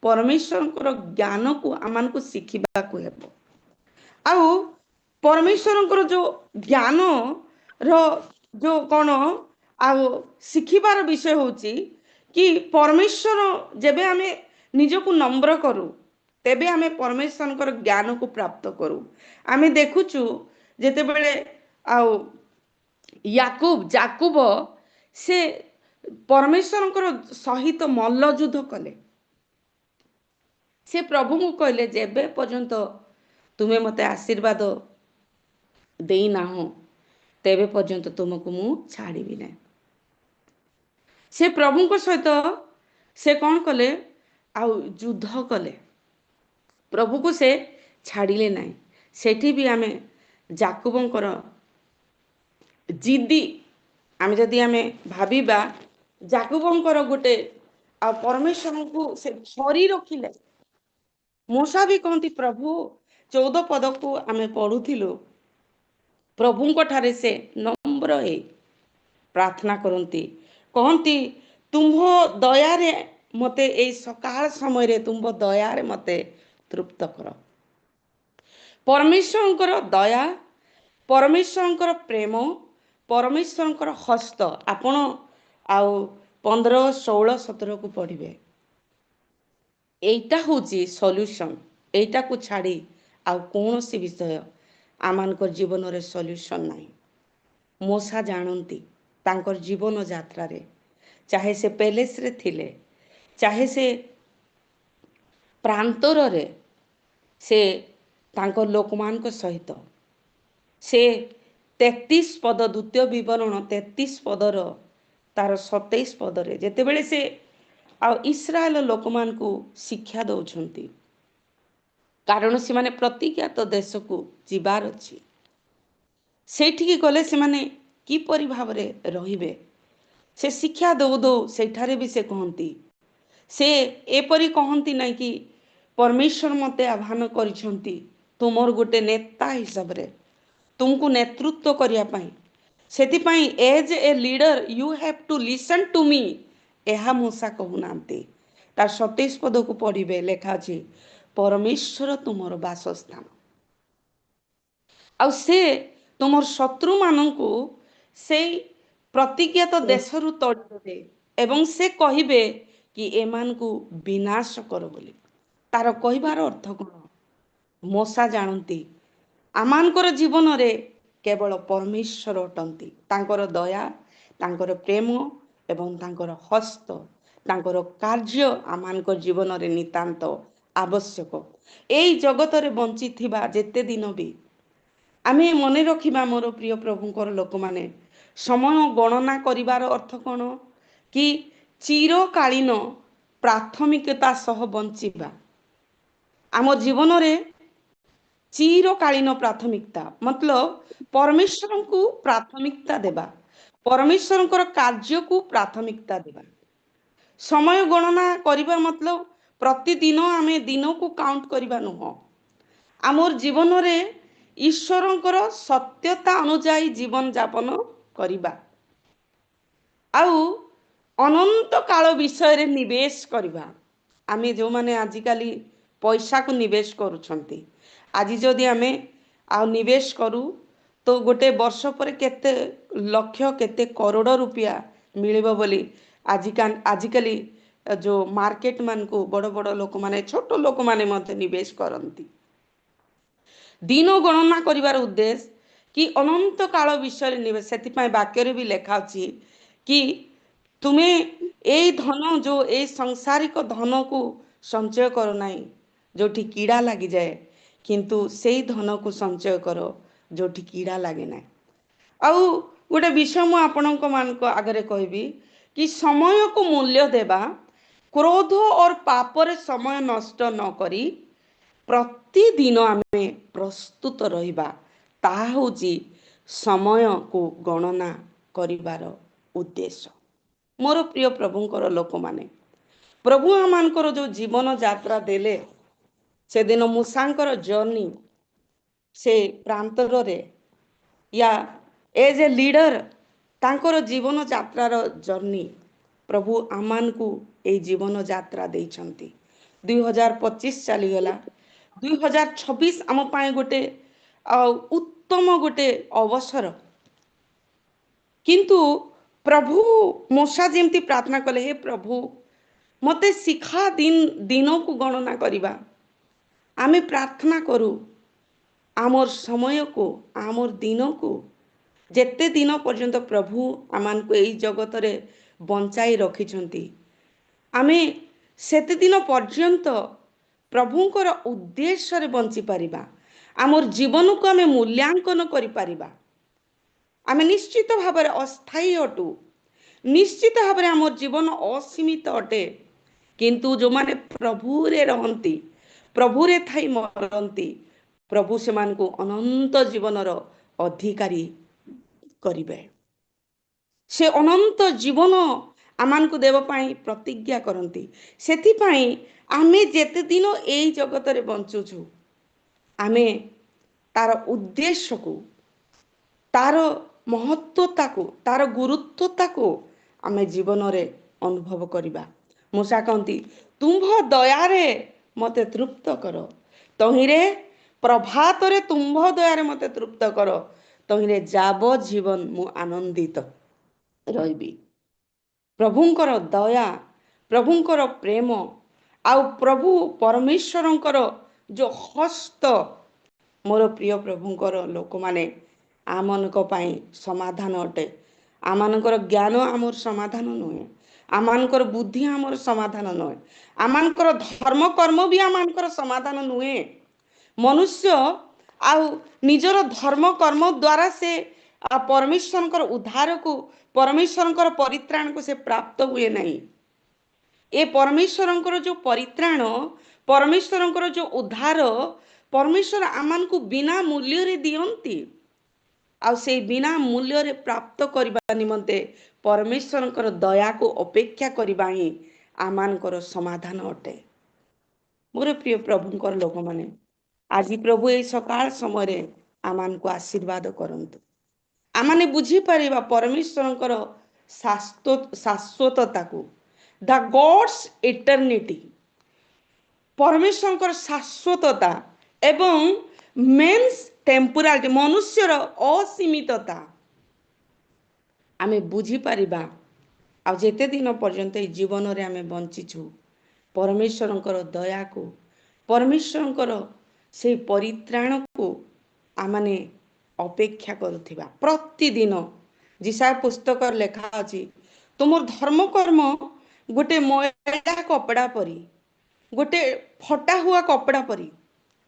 परमेश्वर ज्ञान को आमान को शिखिबा को हेबो। आउ परमेश्वर जो ज्ञान रो जो कौन आउ शिखिबार विषय होची कि परमेश्वर जेबे आमे निजको नम्र करू, तेबे आमे परमेश्वर ज्ञान को प्राप्त करू। आमे देखुचु जेतेबेले आउ जाकुब से परमेश्वर सहित मल्लयुद्ध कले, से प्रभु को कहले जेबे पर्यंत तुम्हें मते आशीर्वाद देना हो तेबे पर्यंत तुमको मु छाड़बी ना। से प्रभु को सहित से कौन कले आउ युद्ध कले, प्रभु को से छाड़िले ना। सेठी भी आमे जाकुबंकर जिद्दी आमे जदि आमे भाबिबा, जाकुबंकर गोटे आ परमेश्वर को से धरी रखिले। मूसा भी कहती प्रभु 14 पद को आमे पढ़ुथिलु, प्रभु को ठारे से नम्र हे प्रार्थना करती, कहती तुम्ह दया रे मते ए सकाळ समय रे तुम्ह दया रे मते तृप्त कर। परमेश्वर दया, परमेश्वर प्रेम, परमेश्वर हस्त आपण आउ 15, 16, 17 को पढ़िबे। एटा होची सॉल्यूशन, एटा को छाड़ी आउ कौन सी विषय आमानकर जीवन रे सॉल्यूशन नहीं। मूसा जानती तांकर जीवन यात्रा रे, चाहे से पैलेस रे थिले, चाहे से प्रांतर रे से तांकर लोकमान को सहित से 33 पद द्वितीय विवरण 33 पदर तार 27 पदरे जेतेबेले से आ इस्राएल लोकमान को शिक्षा दौछंती, कारण से माने प्रतिज्ञात देश को जीवार अच्छी, सेठी गले से माने की परि भावरे रहिबे से शिक्षा दौ दौ सेठारे भी से कहती, से एपरी कहती नहीं कि परमेश्वर मते आह्वान करिसंती तुमर गोटे नेता हिसाब रे तुमको नेतृत्व करिया पाई, सेथिपाई as a leader you have to listen to me. एहा मूसा कहूनांती, तार 27 पद को पढ़िबे लेखा अछि परमेश्वर तुमर वासस्थान, आ से तुमर शत्रु मानंकु से प्रतिज्ञात देशरु तोड़िबे एवं से कहिबे कि एमान को विनाश कर बोली। तार कहिबार अर्थ कोन? मूसा जानती आमानकर जीवन रे केवल परमेश्वर अटंती, तांकर दया, तांकर प्रेम एवं तांकर हस्त, तांकर कार्य आमानकर जीवन रे नितांत आवश्यक। एई जगत रे बंची थिबा जेते दिन भी आमे मने रखिबा मोर प्रिय प्रभुंकर लोक माने ସମୟ ଗଣନା କରିବାର ଅର୍ଥ କ'ଣ କି ଚିରକାଳୀନ ପ୍ରାଥମିକତା ସହ ବଞ୍ଚିବା। ଆମ ଜୀବନରେ ଚିରକାଳୀନ ପ୍ରାଥମିକତା ମତଲବ ପରମେଶ୍ୱରଙ୍କୁ ପ୍ରାଥମିକତା ଦେବା, ପରମେଶ୍ୱରଙ୍କର କାର୍ଯ୍ୟକୁ ପ୍ରାଥମିକତା ଦେବା। ସମୟ ଗଣନା କରିବା ମତଲବ ପ୍ରତିଦିନ ଆମେ ଦିନକୁ କାଉଣ୍ଟ କରିବା ନୁହଁ। ଆମର ଜୀବନରେ ଈଶ୍ୱରଙ୍କର ସତ୍ୟତା ଅନୁଯାୟୀ ଜୀବନ ଯାପନ କରିବା ଆଉ ଅନନ୍ତ କାଳ ବିଷୟରେ ନିବେଶ କରିବା। ଆମେ ଯେଉଁମାନେ ଆଜିକାଲି ପଇସାକୁ ନିବେଶ କରୁଛନ୍ତି, ଆଜି ଯଦି ଆମେ ଆଉ ନିବେଶ କରୁ ତ ଗୋଟେ ବର୍ଷ ପରେ କେତେ ଲକ୍ଷ କେତେ କରୋଡ଼ ରୁପିଆ ମିଳିବ ବୋଲି ଆଜିକାଲି ଯେଉଁ ମାର୍କେଟ ମାନଙ୍କୁ ବଡ଼ ବଡ଼ ଲୋକମାନେ ଛୋଟ ଲୋକମାନେ ମଧ୍ୟ ନିବେଶ କରନ୍ତି। ଦିନ ଗଣନା କରିବାର ଉଦ୍ଦେଶ୍ୟ କି ଅନନ୍ତ କାଳ ବିଷୟରେ ନିବେଶ। ସେଥିପାଇଁ ବାକ୍ୟରେ ବି ଲେଖା ଅଛି କି ତୁମେ ଏଇ ଧନ ଯେଉଁ ଏଇ ସଂସାରିକ ଧନକୁ ସଞ୍ଚୟ କର ନାହିଁ ଯେଉଁଠି କିଡ଼ା ଲାଗିଯାଏ, କିନ୍ତୁ ସେଇ ଧନକୁ ସଞ୍ଚୟ କର ଯେଉଁଠି କିଡ଼ା ଲାଗେ ନାହିଁ। ଆଉ ଗୋଟେ ବିଷୟ ମୁଁ ଆପଣଙ୍କ ମାନଙ୍କ ଆଗରେ କହିବି କି ସମୟକୁ ମୂଲ୍ୟ ଦେବା, କ୍ରୋଧ और ପାପରେ ସମୟ ନଷ୍ଟ ନ କରି ପ୍ରତିଦିନ ଆମେ ପ୍ରସ୍ତୁତ ରହିବା, ତାହା ହେଉଛି ସମୟକୁ ଗଣନା କରିବାର ଉଦ୍ଦେଶ୍ୟ। ମୋର ପ୍ରିୟ ପ୍ରଭୁଙ୍କର ଲୋକମାନେ, ପ୍ରଭୁ ଆମମାନଙ୍କର ଯେଉଁ ଜୀବନ ଯାତ୍ରା ଦେଲେ, ସେଦିନ ମୂଷାଙ୍କର ଜର୍ଣ୍ଣି ସେ ପ୍ରାନ୍ତରରେ ୟା ଏଜ୍ ଏ ଲିଡର ତାଙ୍କର ଜୀବନ ଯାତ୍ରାର ଜର୍ଣ୍ଣି ପ୍ରଭୁ ଆମମାନଙ୍କୁ এই ଜୀବନ ଯାତ୍ରା ଦେଇଛନ୍ତି। 2025 ଚାଲିଗଲା, 2026 ଆମ ପାଇଁ ଗୋଟେ ଉତ୍ତମ ଗୋଟେ ଅବସର। କିନ୍ତୁ ପ୍ରଭୁ ମୂଷା ଯେମିତି ପ୍ରାର୍ଥନା କଲେ, ହେ ପ୍ରଭୁ ମୋତେ ଶିଖା ଦିନକୁ ଗଣନା କରିବା। ଆମେ ପ୍ରାର୍ଥନା କରୁ ଆମର ସମୟକୁ, ଆମର ଦିନକୁ, ଯେତେ ଦିନ ପର୍ଯ୍ୟନ୍ତ ପ୍ରଭୁ ଆମମାନଙ୍କୁ ଏହି ଜଗତରେ ବଞ୍ଚାଇ ରଖିଛନ୍ତି, ଆମେ ସେତେ ଦିନ ପର୍ଯ୍ୟନ୍ତ ପ୍ରଭୁଙ୍କର ଉଦ୍ଦେଶ୍ୟରେ ବଞ୍ଚିପାରିବା। ଆମର ଜୀବନକୁ ଆମେ ମୂଲ୍ୟାଙ୍କନ କରିପାରିବା। ଆମେ ନିଶ୍ଚିତ ଭାବରେ ଅସ୍ଥାୟୀ ଅଟୁ, ନିଶ୍ଚିତ ଭାବରେ ଆମ ଜୀବନ ଅସୀମିତ ଅଟେ। କିନ୍ତୁ ଯେଉଁମାନେ ପ୍ରଭୁରେ ରହନ୍ତି, ପ୍ରଭୁରେ ଥାଇ ମରନ୍ତି, ପ୍ରଭୁ ସେମାନଙ୍କୁ ଅନନ୍ତ ଜୀବନର ଅଧିକାରୀ କରିବେ। ସେ ଅନନ୍ତ ଜୀବନ ଆମମାନଙ୍କୁ ଦେବା ପାଇଁ ପ୍ରତିଜ୍ଞା କରନ୍ତି। ସେଥିପାଇଁ ଆମେ ଯେତେ ଦିନ ଏଇ ଜଗତରେ ବଞ୍ଚୁଛୁ, ଆମେ ତାର ଉଦ୍ଦେଶ୍ୟକୁ, ତାର ମହତ୍ୱତାକୁ, ତାର ଗୁରୁତ୍ୱତାକୁ ଆମେ ଜୀବନରେ ଅନୁଭବ କରିବା। ମୂଷା କହନ୍ତି, ତୁମ୍ଭ ଦୟାରେ ମୋତେ ତୃପ୍ତ କର, ତହିଁରେ ପ୍ରଭାତରେ ତୁମ୍ଭ ଦୟାରେ ମୋତେ ତୃପ୍ତ କର, ତହିଁରେ ଯାବ ଜୀବନ ମୁଁ ଆନନ୍ଦିତ ରହିବି। ପ୍ରଭୁଙ୍କର ଦୟା, ପ୍ରଭୁଙ୍କର ପ୍ରେମ ଆଉ ପ୍ରଭୁ ପରମେଶ୍ୱରଙ୍କର ଯେଉଁ ହସ୍ତ, ମୋର ପ୍ରିୟ ପ୍ରଭୁଙ୍କର ଲୋକମାନେ, ଆମମାନଙ୍କ ପାଇଁ ସମାଧାନ ଅଟେ। ଆମମାନଙ୍କର ଜ୍ଞାନ ଆମର ସମାଧାନ ନୁହେଁ, ଆମମାନଙ୍କର ବୁଦ୍ଧି ଆମର ସମାଧାନ ନୁହେଁ, ଆମମାନଙ୍କର ଧର୍ମ କର୍ମ ବି ଆମମାନଙ୍କର ସମାଧାନ ନୁହେଁ। ମନୁଷ୍ୟ ଆଉ ନିଜର ଧର୍ମ କର୍ମ ଦ୍ୱାରା ସେ ପରମେଶ୍ୱରଙ୍କର ଉଦ୍ଧାରକୁ, ପରମେଶ୍ୱରଙ୍କର ପରିତ୍ରାଣକୁ ସେ ପ୍ରାପ୍ତ ହୁଏ ନାହିଁ। ଏ ପରମେଶ୍ୱରଙ୍କର ଯେଉଁ ପରିତ୍ରାଣ, ପରମେଶ୍ୱରଙ୍କର ଯେଉଁ ଉଦ୍ଧାର ପରମେଶ୍ୱର ଆମମାନଙ୍କୁ ବିନା ମୂଲ୍ୟରେ ଦିଅନ୍ତି। ଆଉ ସେଇ ବିନା ମୂଲ୍ୟରେ ପ୍ରାପ୍ତ କରିବା ନିମନ୍ତେ ପରମେଶ୍ୱରଙ୍କର ଦୟାକୁ ଅପେକ୍ଷା କରିବା ହିଁ ଆମମାନଙ୍କର ସମାଧାନ ଅଟେ। ମୋର ପ୍ରିୟ ପ୍ରଭୁଙ୍କର ଲୋକମାନେ, ଆଜି ପ୍ରଭୁ ଏଇ ସକାଳ ସମୟରେ ଆମମାନଙ୍କୁ ଆଶୀର୍ବାଦ କରନ୍ତୁ। ଆମମାନେ ବୁଝିପାରିବା ପରମେଶ୍ୱରଙ୍କର ଶାଶ୍ୱତତାକୁ, ଦ ଗଡ୍ସ ଇଟର୍ନିଟି, ପରମେଶ୍ୱରଙ୍କର ଶାଶ୍ୱତତା ଏବଂ ମେନ୍ସ ଟେମ୍ପୋରାଲିଟି, ମନୁଷ୍ୟର ଅସୀମିତତା ଆମେ ବୁଝିପାରିବା। ଆଉ ଯେତେ ଦିନ ପର୍ଯ୍ୟନ୍ତ ଏଇ ଜୀବନରେ ଆମେ ବଞ୍ଚିଛୁ, ପରମେଶ୍ୱରଙ୍କର ଦୟାକୁ, ପରମେଶ୍ୱରଙ୍କର ସେଇ ପରିତ୍ରାଣକୁ ଆମମାନେ ଅପେକ୍ଷା କରୁଥିବା। ପ୍ରତିଦିନ ଯିଶାୟା ପୁସ୍ତକରେ ଲେଖା ଅଛି, ତୁମର ଧର୍ମକର୍ମ ଗୋଟେ ମଇଳା କପଡ଼ା ପରି, ଗୋଟେ ଫଟା ହୁଆ କପଡ଼ା ପରି।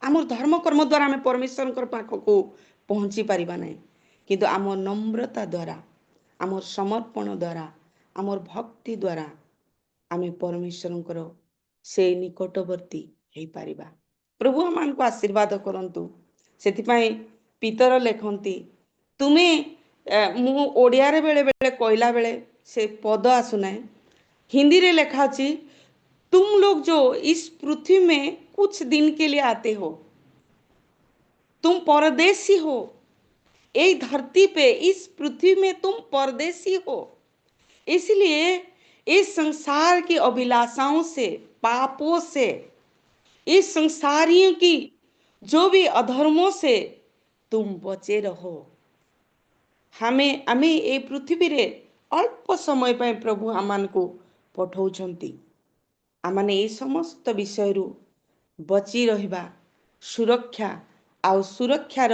ଆମର ଧର୍ମକର୍ମ ଦ୍ୱାରା ଆମେ ପରମେଶ୍ୱରଙ୍କର ପାଖକୁ ପହଞ୍ଚି ପାରିବା ନାହିଁ, କିନ୍ତୁ ଆମ ନମ୍ରତା ଦ୍ୱାରା, आमर समर्पण द्वारा आमर भक्ति द्वारा आमे परमेश्वरंकर से निकटवर्ती हो पारिबा। प्रभु आमको आशीर्वाद करंतु। सेथिपाई पितर लेखंती तुमे मु ओडिया रे बेले बेले कहला बेले से पद आसुना हिंदी रे लिखा अछि तुम लोग जो इस पृथ्वी में कुछ दिन के लिए आते हो, तुम परदेसी हो। ये धरती पे इस पृथ्वी में तुम परदेसी हो, इसलिए इस संसार की अभिलाषाओं से, पापों से, इस संसारियों की जो भी अधर्मों से तुम बचे रहो। हमें ये पृथ्वी रे अल्प समय पे प्रभु आमान को पठाउछंती। आमाने ये समस्त विषय रु बची रहिबा सुरक्षा आउ सुरक्षार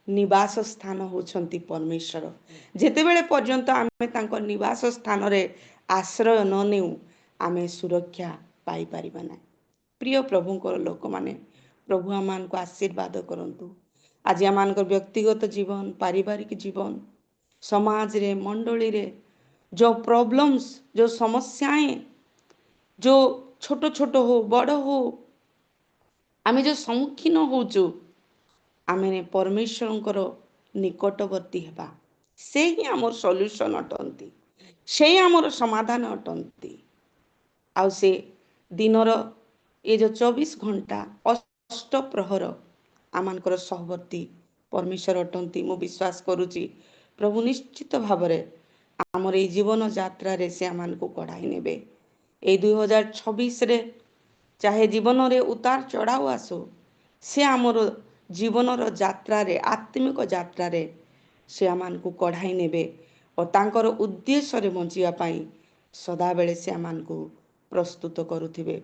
निवास स्थान होछंती परमेश्वर। जेतेबेले पर्यंत आमे तांको निवास स्थान रे आश्रय न नेउ आमे सुरक्षा पाई परिबा ना। प्रिय प्रभुंकर लोक माने प्रभु आमान को आशीर्वाद करंतु। आज आमान को व्यक्तिगत जीवन, पारिवारिक जीवन, समाज रे, मंडली रे जो प्रॉब्लम्स, जो समस्याएं, जो छोट छोट हो बड़ हो आमे जो सम्मुखीन होचु, आमे परमेश्वरंकर निकटवर्ती हेबा। से ही आमर सॉल्यूशन अटंती, से ही आमर समाधान अटंती। आउ से दिनर ये जो 24 घंटा अष्ट प्रहर आमानकर सहवर्ती परमेश्वर अटंती। मु विश्वास करुची प्रभु निश्चित भावरे आमर ये जीवन यात्रा रे से आमान को कढ़ाई नेबे। ए 2026 रे चाहे जीवन रे उतार चढ़ाव आसो, से आमर जीवनर यात्रा रे, आत्मिक यात्रा रे से आमान को कढ़ाई नेबे और तांकर उद्देश्य रे बंचिया पाई सदा बेले से आमान को प्रस्तुत करुथिबे।